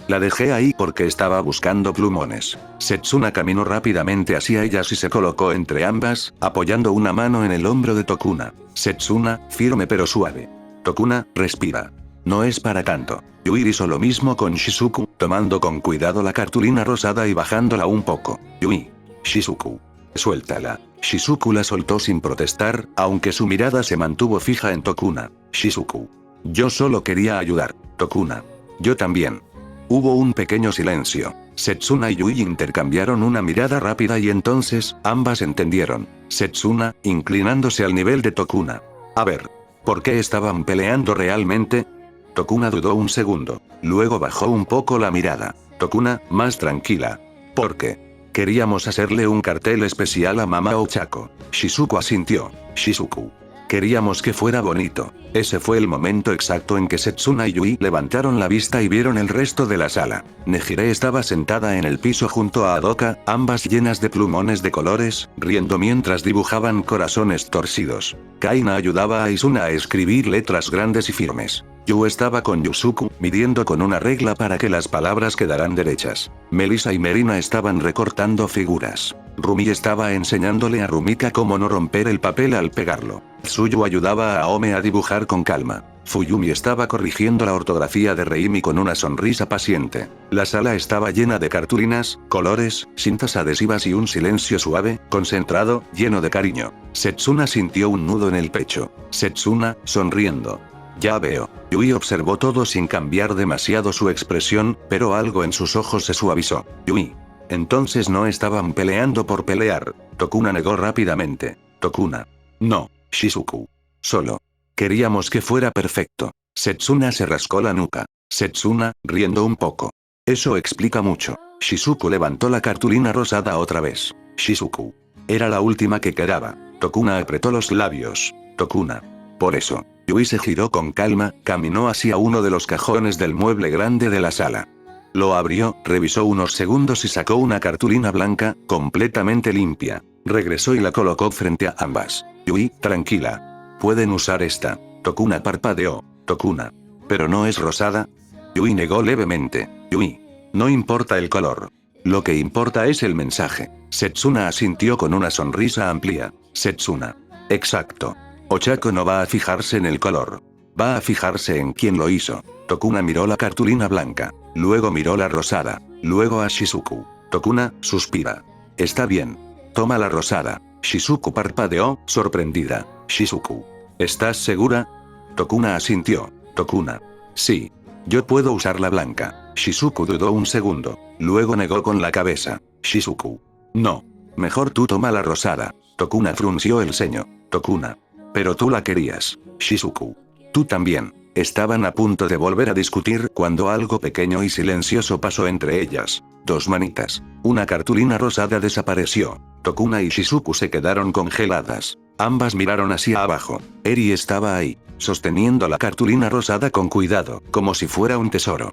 La dejé ahí porque estaba buscando plumones. Setsuna caminó rápidamente hacia ellas y se colocó entre ambas, apoyando una mano en el hombro de Tokuna. Setsuna, firme pero suave. Tokuna, respira. No es para tanto. Yui hizo lo mismo con Shizuku, tomando con cuidado la cartulina rosada y bajándola un poco. Yui. Shizuku. Suéltala. Shizuku la soltó sin protestar, aunque su mirada se mantuvo fija en Tokuna. Shizuku. Yo solo quería ayudar. Tokuna. Yo también. Hubo un pequeño silencio. Setsuna y Yui intercambiaron una mirada rápida y entonces, ambas entendieron. Setsuna, inclinándose al nivel de Tokuna. A ver. ¿Por qué estaban peleando realmente? Tokuna dudó un segundo. Luego bajó un poco la mirada. Tokuna, más tranquila. ¿Por qué? Queríamos hacerle un cartel especial a Mamá Ochako. Shizuku asintió. Shizuku. Queríamos que fuera bonito. Ese fue el momento exacto en que Setsuna y Yui levantaron la vista y vieron el resto de la sala. Nejire estaba sentada en el piso junto a Adoka, ambas llenas de plumones de colores, riendo mientras dibujaban corazones torcidos. Kaina ayudaba a Izuna a escribir letras grandes y firmes. Yu estaba con Yusuku, midiendo con una regla para que las palabras quedaran derechas. Melissa y Merina estaban recortando figuras. Rumi estaba enseñándole a Rumika cómo no romper el papel al pegarlo. Tsuyu ayudaba a Aome a dibujar con calma. Fuyumi estaba corrigiendo la ortografía de Reimi con una sonrisa paciente. La sala estaba llena de cartulinas, colores, cintas adhesivas y un silencio suave, concentrado, lleno de cariño. Setsuna sintió un nudo en el pecho. Setsuna, sonriendo. Ya veo. Yui observó todo sin cambiar demasiado su expresión, pero algo en sus ojos se suavizó. Yui. Entonces no estaban peleando por pelear. Tokuna negó rápidamente. Tokuna. No, Shizuku. Solo. Queríamos que fuera perfecto. Setsuna se rascó la nuca. Setsuna, riendo un poco. Eso explica mucho. Shizuku levantó la cartulina rosada otra vez. Shizuku. Era la última que quedaba. Tokuna apretó los labios. Tokuna. Por eso. Yui se giró con calma, caminó hacia uno de los cajones del mueble grande de la sala. Lo abrió, revisó unos segundos y sacó una cartulina blanca, completamente limpia. Regresó y la colocó frente a ambas. Yui, tranquila. Pueden usar esta. Tokuna parpadeó. Tokuna. ¿Pero no es rosada? Yui negó levemente. Yui. No importa el color. Lo que importa es el mensaje. Setsuna asintió con una sonrisa amplia. Setsuna. Exacto. Ochako no va a fijarse en el color. Va a fijarse en quién lo hizo. Tokuna miró la cartulina blanca. Luego miró la rosada. Luego a Shizuku. Tokuna, suspira. Está bien. Toma la rosada. Shizuku parpadeó, sorprendida. Shizuku. ¿Estás segura? Tokuna asintió. Tokuna. Sí. Yo puedo usar la blanca. Shizuku dudó un segundo. Luego negó con la cabeza. Shizuku. No. Mejor tú toma la rosada. Tokuna frunció el ceño. Tokuna. Pero tú la querías. Shizuku. Tú también. Estaban a punto de volver a discutir cuando algo pequeño y silencioso pasó entre ellas. Dos manitas. Una cartulina rosada desapareció. Tokuna y Shizuku se quedaron congeladas. Ambas miraron hacia abajo. Eri estaba ahí, sosteniendo la cartulina rosada con cuidado, como si fuera un tesoro.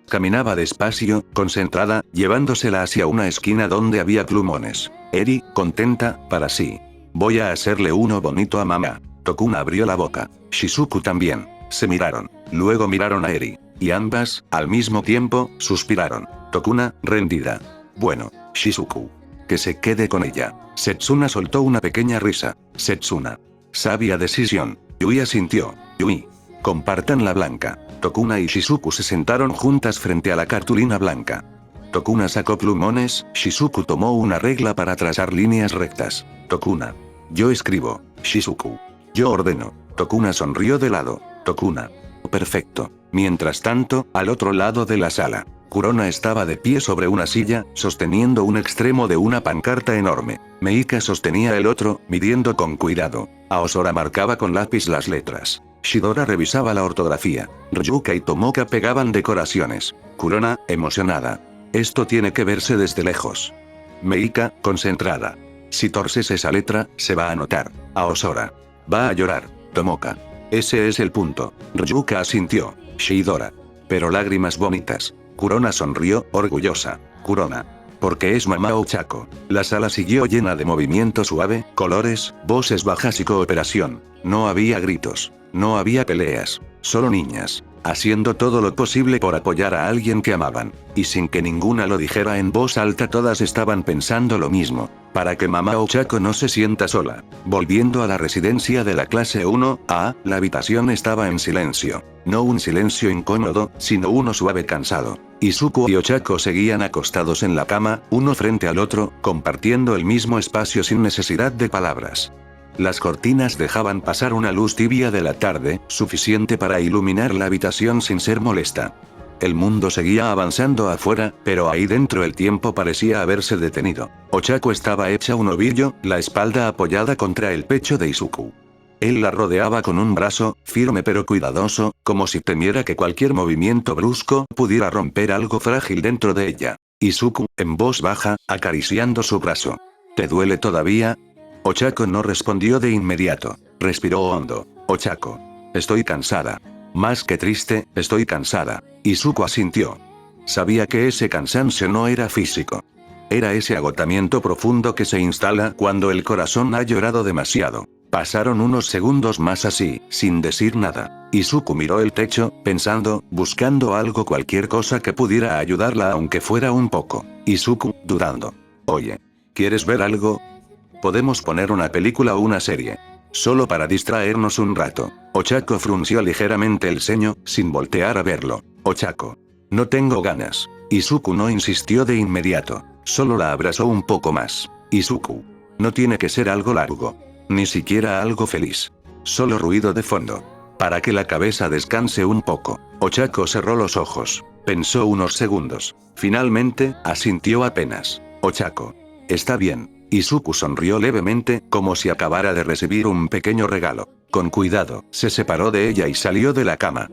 Caminaba despacio, concentrada, llevándosela hacia una esquina donde había plumones. Eri, contenta, para sí. Voy a hacerle uno bonito a mamá. Tokuna abrió la boca. Shizuku también. Se miraron. Luego miraron a Eri. Y ambas, al mismo tiempo, suspiraron. Tokuna, rendida. Bueno, Shizuku. Que se quede con ella. Setsuna soltó una pequeña risa. Setsuna. Sabia decisión. Yui asintió. Yui. Compartan la blanca. Tokuna y Shizuku se sentaron juntas frente a la cartulina blanca. Tokuna sacó plumones, Shizuku tomó una regla para trazar líneas rectas. Tokuna. Yo escribo. Shizuku. Yo ordeno. Tokuna sonrió de lado. Tokuna. Perfecto. Mientras tanto, al otro lado de la sala, Kurona estaba de pie sobre una silla, sosteniendo un extremo de una pancarta enorme. Meika sostenía el otro, midiendo con cuidado. Aosora marcaba con lápiz las letras. Shidora revisaba la ortografía. Ryuka y Tomoka pegaban decoraciones. Kurona, emocionada. Esto tiene que verse desde lejos. Meika, concentrada. Si torces esa letra, se va a notar. Aosora. Va a llorar. Tomoka. Ese es el punto. Ryuka asintió. Shidora. Pero lágrimas bonitas. Kurona sonrió, orgullosa. Kurona. Porque es mamá Ochako. La sala siguió llena de movimiento suave, colores, voces bajas y cooperación. No había gritos. No había peleas. Solo niñas. haciendo todo lo posible por apoyar a alguien que amaban. Y sin que ninguna lo dijera en voz alta, todas estaban pensando lo mismo. Para que mamá Ochako no se sienta sola. Volviendo a la residencia de la clase 1A, la habitación estaba en silencio. No un silencio incómodo, sino uno suave cansado. Izuku y Ochako seguían acostados en la cama, uno frente al otro, compartiendo el mismo espacio sin necesidad de palabras. Las cortinas dejaban pasar una luz tibia de la tarde, suficiente para iluminar la habitación sin ser molesta. El mundo seguía avanzando afuera, pero ahí dentro el tiempo parecía haberse detenido. Ochako estaba hecha un ovillo, la espalda apoyada contra el pecho de Izuku. Él la rodeaba con un brazo, firme pero cuidadoso, como si temiera que cualquier movimiento brusco pudiera romper algo frágil dentro de ella. Izuku, en voz baja, acariciando su brazo. ¿Te duele todavía? Ochako no respondió de inmediato. Respiró hondo. Ochako. Estoy cansada. Más que triste, estoy cansada. Izuku asintió. Sabía que ese cansancio no era físico. Era ese agotamiento profundo que se instala cuando el corazón ha llorado demasiado. Pasaron unos segundos más así, sin decir nada. Izuku miró el techo, pensando, buscando algo, cualquier cosa que pudiera ayudarla aunque fuera un poco. Izuku, dudando. Oye, ¿quieres ver algo? Podemos poner una película o una serie. Solo para distraernos un rato. Ochako frunció ligeramente el ceño, sin voltear a verlo. Ochako. No tengo ganas. Izuku no insistió de inmediato. Solo la abrazó un poco más. Izuku. No tiene que ser algo largo. Ni siquiera algo feliz. Solo ruido de fondo. Para que la cabeza descanse un poco. Ochako cerró los ojos. Pensó unos segundos. Finalmente, asintió apenas. Ochako. Está bien. Izuku sonrió levemente, como si acabara de recibir un pequeño regalo. Con cuidado, se separó de ella y salió de la cama.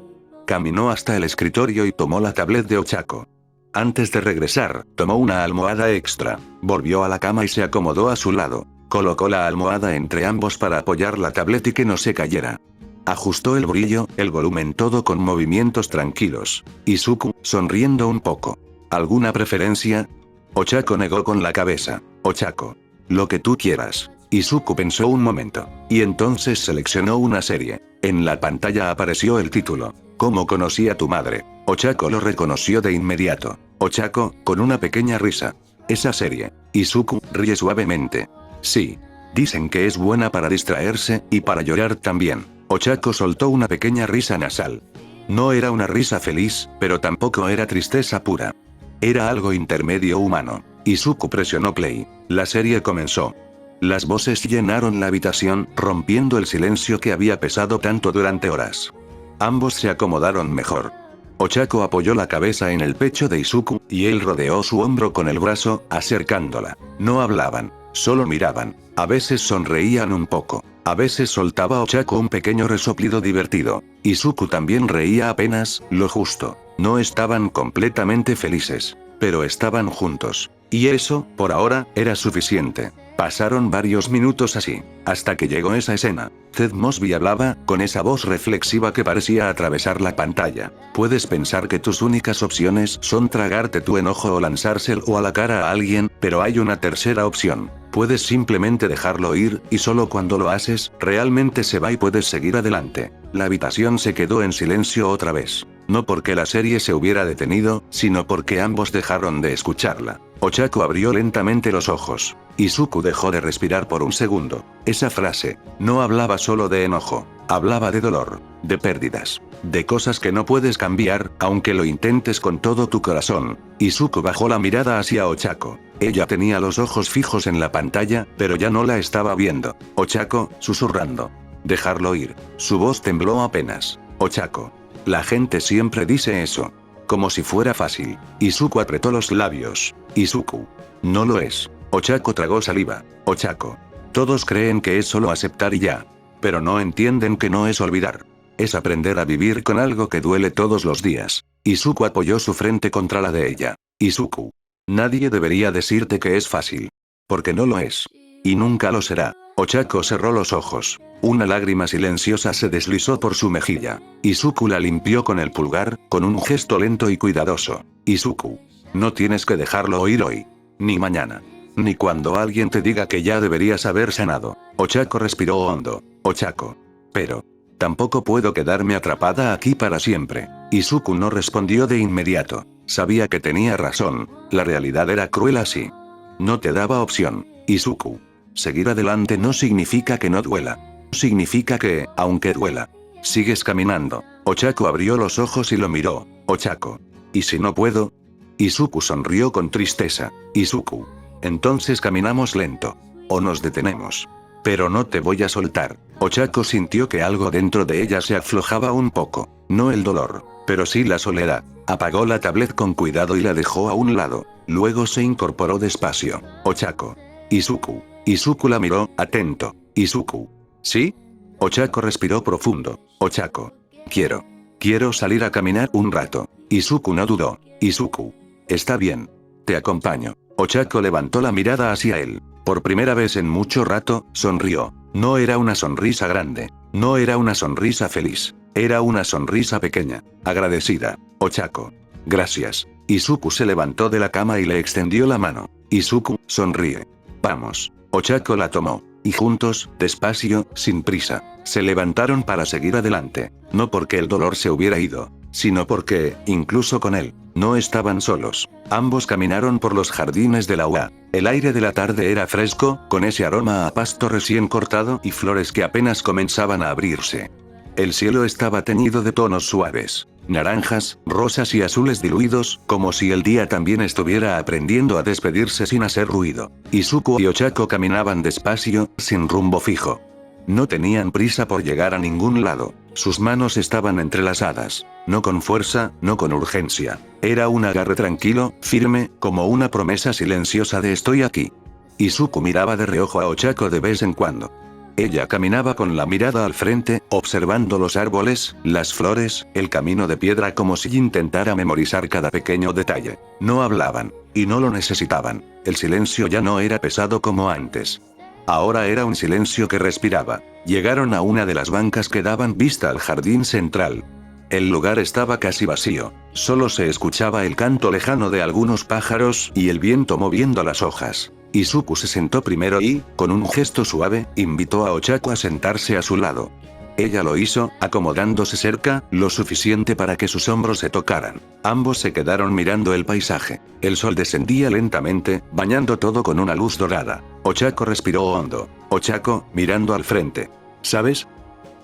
Caminó hasta el escritorio y tomó la tablet de Ochako. Antes de regresar, tomó una almohada extra. Volvió a la cama y se acomodó a su lado. Colocó la almohada entre ambos para apoyar la tablet y que no se cayera. Ajustó el brillo, el volumen, todo con movimientos tranquilos. Izuku, sonriendo un poco. ¿Alguna preferencia? Ochako negó con la cabeza. Ochako. Lo que tú quieras. Izuku pensó un momento. Y entonces seleccionó una serie. En la pantalla apareció el título. ¿Cómo conocí a tu madre? Ochako lo reconoció de inmediato. Ochako, con una pequeña risa. Esa serie. Izuku, ríe suavemente. Sí. Dicen que es buena para distraerse, y para llorar también. Ochako soltó una pequeña risa nasal. No era una risa feliz, pero tampoco era tristeza pura. Era algo intermedio humano. Izuku presionó play. La serie comenzó. Las voces llenaron la habitación, rompiendo el silencio que había pesado tanto durante horas. Ambos se acomodaron mejor. Ochako apoyó la cabeza en el pecho de Izuku, y él rodeó su hombro con el brazo, acercándola. No hablaban, solo miraban. A veces sonreían un poco. A veces soltaba Ochako un pequeño resoplido divertido. Izuku también reía apenas, lo justo. No estaban completamente felices, pero estaban juntos. Y eso, por ahora, era suficiente. Pasaron varios minutos así, hasta que llegó esa escena. Ted Mosby hablaba, con esa voz reflexiva que parecía atravesar la pantalla. Puedes pensar que tus únicas opciones son tragarte tu enojo o lanzárselo a la cara a alguien, pero hay una tercera opción. Puedes simplemente dejarlo ir, y solo cuando lo haces, realmente se va y puedes seguir adelante. La habitación se quedó en silencio otra vez. No porque la serie se hubiera detenido, sino porque ambos dejaron de escucharla. Ochako abrió lentamente los ojos. Izuku dejó de respirar por un segundo. Esa frase, no hablaba solo de enojo. Hablaba de dolor, de pérdidas, de cosas que no puedes cambiar, aunque lo intentes con todo tu corazón. Izuku bajó la mirada hacia Ochako. Ella tenía los ojos fijos en la pantalla, pero ya no la estaba viendo. Ochako, susurrando. Dejarlo ir. Su voz tembló apenas. Ochako. La gente siempre dice eso. Como si fuera fácil. Izuku apretó los labios. Izuku. No lo es. Ochako tragó saliva. Ochako. Todos creen que es solo aceptar y ya. Pero no entienden que no es olvidar. Es aprender a vivir con algo que duele todos los días. Izuku apoyó su frente contra la de ella. Izuku. Nadie debería decirte que es fácil. Porque no lo es. Y nunca lo será. Ochako cerró los ojos. Una lágrima silenciosa se deslizó por su mejilla. Izuku la limpió con el pulgar, con un gesto lento y cuidadoso. Izuku. No tienes que dejarlo ir hoy. Ni mañana. Ni cuando alguien te diga que ya deberías haber sanado. Ochako respiró hondo. Ochako. Pero. Tampoco puedo quedarme atrapada aquí para siempre. Izuku no respondió de inmediato. Sabía que tenía razón, la realidad era cruel así. No te daba opción, Izuku. Seguir adelante no significa que no duela. Significa que, aunque duela, sigues caminando. Ochako abrió los ojos y lo miró. Ochako. ¿Y si no puedo? Izuku sonrió con tristeza. Izuku. Entonces caminamos lento. O nos detenemos. Pero no te voy a soltar. Ochako sintió que algo dentro de ella se aflojaba un poco. No el dolor, pero sí la soledad. Apagó la tablet con cuidado y la dejó a un lado. Luego se incorporó despacio. Ochako. Izuku. Izuku la miró, atento. Izuku. ¿Sí? Ochako respiró profundo. Ochako. Quiero salir a caminar un rato. Izuku no dudó. Izuku. Está bien. Te acompaño. Ochako levantó la mirada hacia él. Por primera vez en mucho rato, sonrió. No era una sonrisa grande. No era una sonrisa feliz. Era una sonrisa pequeña, agradecida. Ochako. Gracias. Izuku se levantó de la cama y le extendió la mano. Izuku, sonríe. Vamos. Ochako la tomó. Y juntos, despacio, sin prisa, se levantaron para seguir adelante. No porque el dolor se hubiera ido, sino porque, incluso con él, no estaban solos. Ambos caminaron por los jardines de la UA. El aire de la tarde era fresco, con ese aroma a pasto recién cortado y flores que apenas comenzaban a abrirse. El cielo estaba teñido de tonos suaves, naranjas, rosas y azules diluidos, como si el día también estuviera aprendiendo a despedirse sin hacer ruido. Izuku y Ochako caminaban despacio, sin rumbo fijo. No tenían prisa por llegar a ningún lado. Sus manos estaban entrelazadas, no con fuerza, no con urgencia. Era un agarre tranquilo, firme, como una promesa silenciosa de estoy aquí. Izuku miraba de reojo a Ochako de vez en cuando. Ella caminaba con la mirada al frente, observando los árboles, las flores, el camino de piedra como si intentara memorizar cada pequeño detalle. No hablaban, y no lo necesitaban. El silencio ya no era pesado como antes. Ahora era un silencio que respiraba. Llegaron a una de las bancas que daban vista al jardín central. El lugar estaba casi vacío. Solo se escuchaba el canto lejano de algunos pájaros y el viento moviendo las hojas. Izuku se sentó primero y, con un gesto suave, invitó a Ochako a sentarse a su lado. Ella lo hizo, acomodándose cerca, lo suficiente para que sus hombros se tocaran. Ambos se quedaron mirando el paisaje. El sol descendía lentamente, bañando todo con una luz dorada. Ochako respiró hondo. Ochako, mirando al frente. ¿Sabes?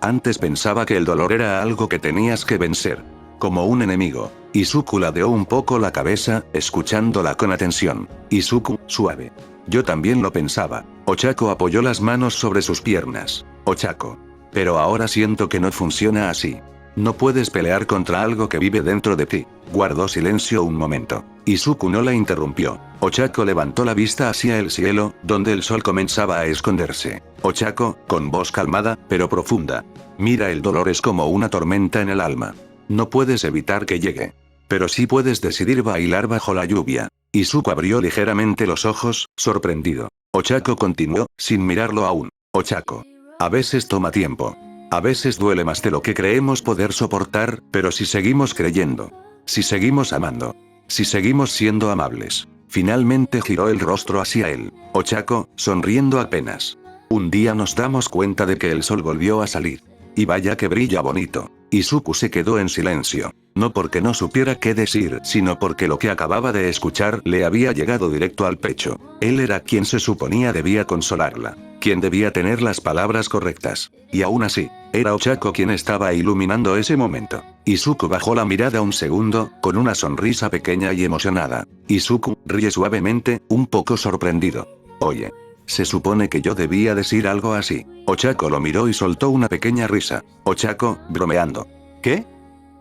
Antes pensaba que el dolor era algo que tenías que vencer. Como un enemigo. Izuku ladeó un poco la cabeza, escuchándola con atención. Izuku, suave. Yo también lo pensaba. Ochako apoyó las manos sobre sus piernas. Ochako. Pero ahora siento que no funciona así. No puedes pelear contra algo que vive dentro de ti. Guardó silencio un momento. Izuku no la interrumpió. Ochako levantó la vista hacia el cielo, donde el sol comenzaba a esconderse. Ochako, con voz calmada, pero profunda. Mira, el dolor es como una tormenta en el alma. No puedes evitar que llegue. Pero sí puedes decidir bailar bajo la lluvia. Izuku abrió ligeramente los ojos, sorprendido. Ochako continuó, sin mirarlo aún. Ochako. A veces toma tiempo. A veces duele más de lo que creemos poder soportar, pero si seguimos creyendo. Si seguimos amando. Si seguimos siendo amables. Finalmente giró el rostro hacia él. Ochako, sonriendo apenas. Un día nos damos cuenta de que el sol volvió a salir. Y vaya que brilla bonito. Izuku se quedó en silencio. No porque no supiera qué decir, sino porque lo que acababa de escuchar le había llegado directo al pecho. Él era quien se suponía debía consolarla. Quien debía tener las palabras correctas. Y aún así, era Ochako quien estaba iluminando ese momento. Izuku bajó la mirada un segundo, con una sonrisa pequeña y emocionada. Izuku ríe suavemente, un poco sorprendido. Oye. Se supone que yo debía decir algo así. Ochako lo miró y soltó una pequeña risa. Ochako, bromeando. ¿Qué?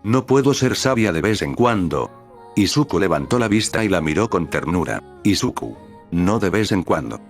No puedo ser sabia de vez en cuando. Izuku levantó la vista y la miró con ternura. Izuku. No de vez en cuando.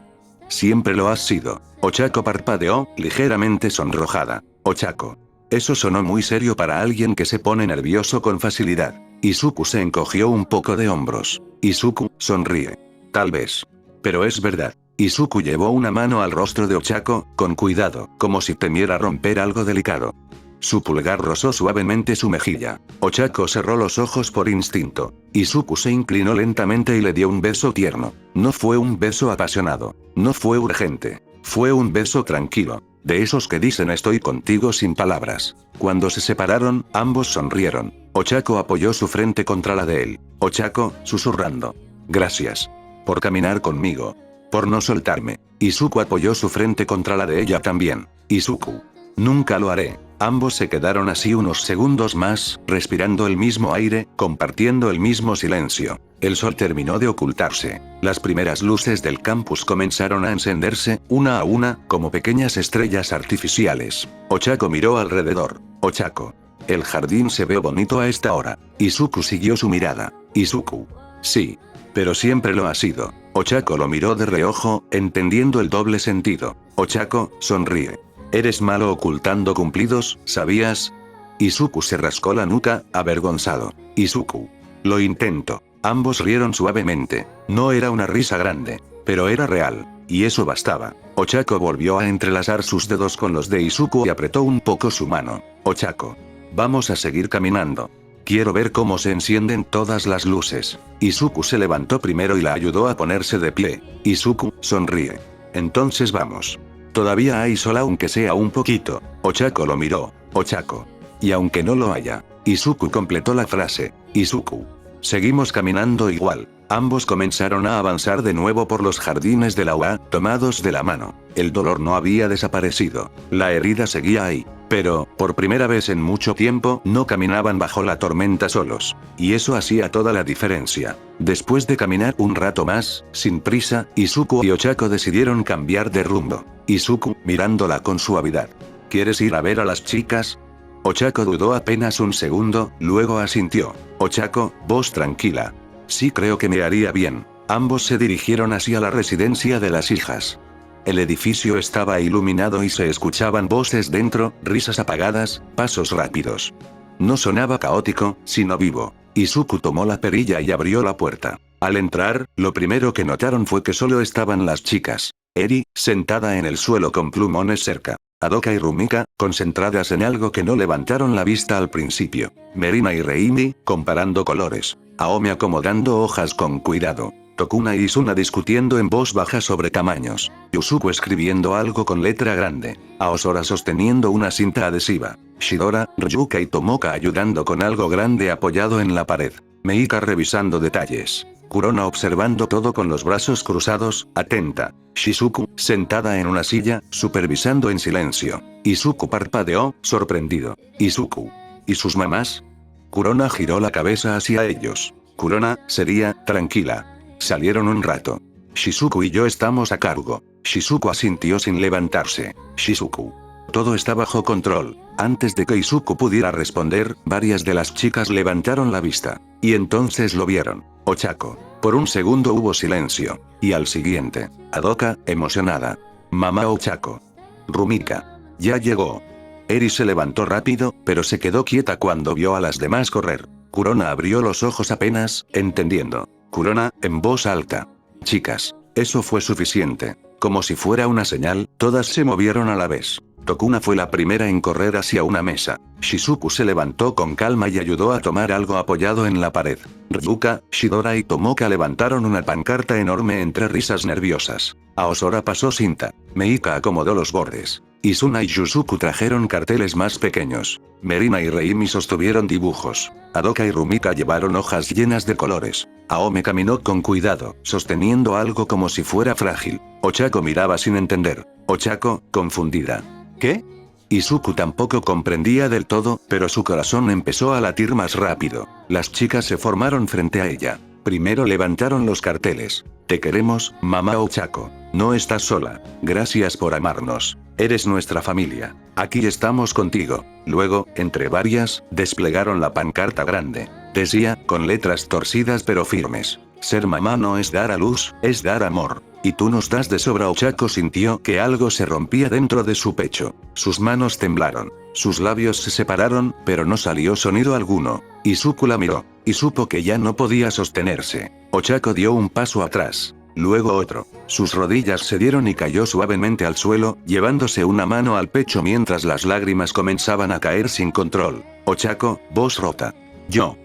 Siempre lo has sido. Ochako parpadeó, ligeramente sonrojada. Ochako. Eso sonó muy serio para alguien que se pone nervioso con facilidad. Izuku se encogió un poco de hombros. Izuku, sonríe. Tal vez. Pero es verdad. Izuku llevó una mano al rostro de Ochako, con cuidado, como si temiera romper algo delicado. Su pulgar rozó suavemente su mejilla. Ochako cerró los ojos por instinto. Izuku se inclinó lentamente y le dio un beso tierno. No fue un beso apasionado. No fue urgente. Fue un beso tranquilo. De esos que dicen estoy contigo sin palabras. Cuando se separaron, ambos sonrieron. Ochako apoyó su frente contra la de él. Ochako, susurrando. Gracias. Por caminar conmigo. Por no soltarme. Izuku apoyó su frente contra la de ella también. Izuku. Nunca lo haré. Ambos se quedaron así unos segundos más, respirando el mismo aire, compartiendo el mismo silencio. El sol terminó de ocultarse. Las primeras luces del campus comenzaron a encenderse, una a una, como pequeñas estrellas artificiales. Ochako miró alrededor. Ochako. El jardín se ve bonito a esta hora. Izuku siguió su mirada. Izuku. Sí. Pero siempre lo ha sido. Ochako lo miró de reojo, entendiendo el doble sentido. Ochako, sonríe. Eres malo ocultando cumplidos, ¿sabías? Izuku se rascó la nuca, avergonzado. Izuku. Lo intento. Ambos rieron suavemente. No era una risa grande, pero era real, y eso bastaba. Ochako volvió a entrelazar sus dedos con los de Izuku y apretó un poco su mano. Ochako. Vamos a seguir caminando. Quiero ver cómo se encienden todas las luces. Izuku se levantó primero y la ayudó a ponerse de pie. Izuku, sonríe. Entonces vamos. Todavía hay sol aunque sea un poquito. Ochako lo miró. Ochako. Y aunque no lo haya. Izuku completó la frase. Izuku. Seguimos caminando igual. Ambos comenzaron a avanzar de nuevo por los jardines de la UA, tomados de la mano. El dolor no había desaparecido. La herida seguía ahí. Pero, por primera vez en mucho tiempo, no caminaban bajo la tormenta solos. Y eso hacía toda la diferencia. Después de caminar un rato más, sin prisa, Izuku y Ochako decidieron cambiar de rumbo. Izuku, mirándola con suavidad. ¿Quieres ir a ver a las chicas? Ochako dudó apenas un segundo, luego asintió. Ochako, vos tranquila. Sí, creo que me haría bien. Ambos se dirigieron hacia la residencia de las hijas. El edificio estaba iluminado y se escuchaban voces dentro, risas apagadas, pasos rápidos. No sonaba caótico, sino vivo. Izuku tomó la perilla y abrió la puerta. Al entrar, lo primero que notaron fue que solo estaban las chicas. Eri, sentada en el suelo con plumones cerca. Hadoka y Rumika, concentradas en algo que no levantaron la vista al principio. Merina y Reimi, comparando colores. Aome acomodando hojas con cuidado. Tokuna y Suna discutiendo en voz baja sobre tamaños. Yusuku escribiendo algo con letra grande. Aosora sosteniendo una cinta adhesiva. Shidora, Ryuka y Tomoka ayudando con algo grande apoyado en la pared. Meika revisando detalles. Kurona observando todo con los brazos cruzados, atenta. Shizuku, sentada en una silla, supervisando en silencio. Izuku parpadeó, sorprendido. Izuku. ¿Y sus mamás? Kurona giró la cabeza hacia ellos. Kurona, sería, tranquila. Salieron un rato. Shizuku y yo estamos a cargo. Shizuku asintió sin levantarse. Shizuku. Todo está bajo control. Antes de que Izuku pudiera responder, varias de las chicas levantaron la vista. Y entonces lo vieron. Ochako. Por un segundo hubo silencio. Y al siguiente. Hadoka, emocionada. Mamá Ochako. Rumika. Ya llegó. Eri se levantó rápido, pero se quedó quieta cuando vio a las demás correr. Kurona abrió los ojos apenas, entendiendo. Kurona, en voz alta. Chicas. Eso fue suficiente. Como si fuera una señal, todas se movieron a la vez. Tokuna fue la primera en correr hacia una mesa. Shizuku se levantó con calma y ayudó a tomar algo apoyado en la pared. Ryuka, Shidora y Tomoka levantaron una pancarta enorme entre risas nerviosas. Aosora pasó cinta. Meika acomodó los bordes. Izuna y Yusuku trajeron carteles más pequeños. Merina y Reimi sostuvieron dibujos. Hadoka y Rumika llevaron hojas llenas de colores. Aome caminó con cuidado, sosteniendo algo como si fuera frágil. Ochako miraba sin entender. Ochako, confundida. ¿Qué? Izuku tampoco comprendía del todo, pero su corazón empezó a latir más rápido. Las chicas se formaron frente a ella. Primero levantaron los carteles. Te queremos, mamá Ochako. No estás sola. Gracias por amarnos. Eres nuestra familia. Aquí estamos contigo. Luego, entre varias, desplegaron la pancarta grande. Decía, con letras torcidas pero firmes. Ser mamá no es dar a luz, es dar amor. Y tú nos das de sobra. Ochako sintió que algo se rompía dentro de su pecho. Sus manos temblaron. Sus labios se separaron, pero no salió sonido alguno. Izuku la miró. Y supo que ya no podía sostenerse. Ochako dio un paso atrás. Luego otro. Sus rodillas cedieron y cayó suavemente al suelo, llevándose una mano al pecho mientras las lágrimas comenzaban a caer sin control. Ochako, voz rota. Yo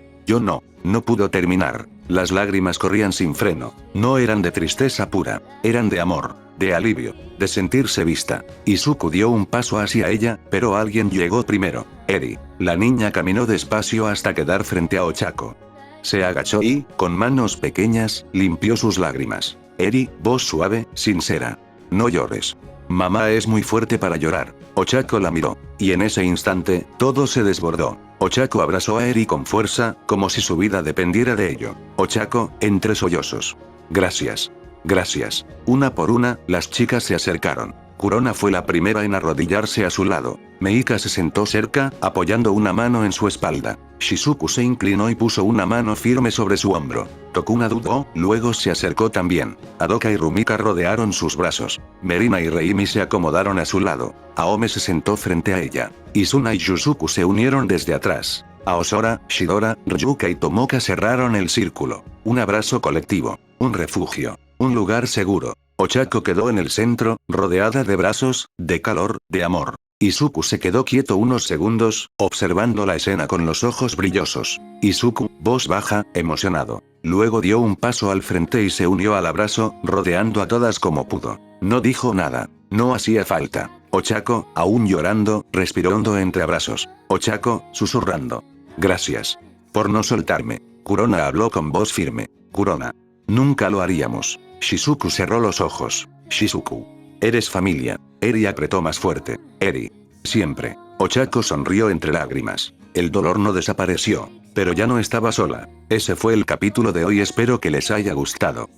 no pudo terminar. Las lágrimas corrían sin freno. No eran de tristeza pura. Eran de amor, de alivio, de sentirse vista. Izuku dio un paso hacia ella, pero alguien llegó primero. Eri. La niña caminó despacio hasta quedar frente a Ochako. Se agachó y, con manos pequeñas, limpió sus lágrimas. Eri, voz suave, sincera. No llores. Mamá es muy fuerte para llorar. Ochako la miró. Y en ese instante, todo se desbordó. Ochako abrazó a Eri con fuerza, como si su vida dependiera de ello. Ochako, entre sollozos. Gracias. Gracias. Una por una, las chicas se acercaron. Kurona fue la primera en arrodillarse a su lado. Meika se sentó cerca, apoyando una mano en su espalda. Shizuku se inclinó y puso una mano firme sobre su hombro. Tokuna dudó, luego se acercó también. Adoka y Rumika rodearon sus brazos. Merina y Reimi se acomodaron a su lado. Aome se sentó frente a ella. Izuna y Yuzuku se unieron desde atrás. Aosora, Shidora, Ryuka y Tomoka cerraron el círculo. Un abrazo colectivo. Un refugio. Un lugar seguro. Ochako quedó en el centro, rodeada de brazos, de calor, de amor. Izuku se quedó quieto unos segundos, observando la escena con los ojos brillosos. Izuku, voz baja, emocionado. Luego dio un paso al frente y se unió al abrazo, rodeando a todas como pudo. No dijo nada. No hacía falta. Ochako, aún llorando, respiró hondo entre abrazos. Ochako, susurrando. Gracias. Por no soltarme. Kurona habló con voz firme. Kurona. Nunca lo haríamos. Shizuku cerró los ojos. Shizuku. Eres familia. Eri apretó más fuerte. Eri. Siempre. Ochako sonrió entre lágrimas. El dolor no desapareció. Pero ya no estaba sola. Ese fue el capítulo de hoy, espero que les haya gustado.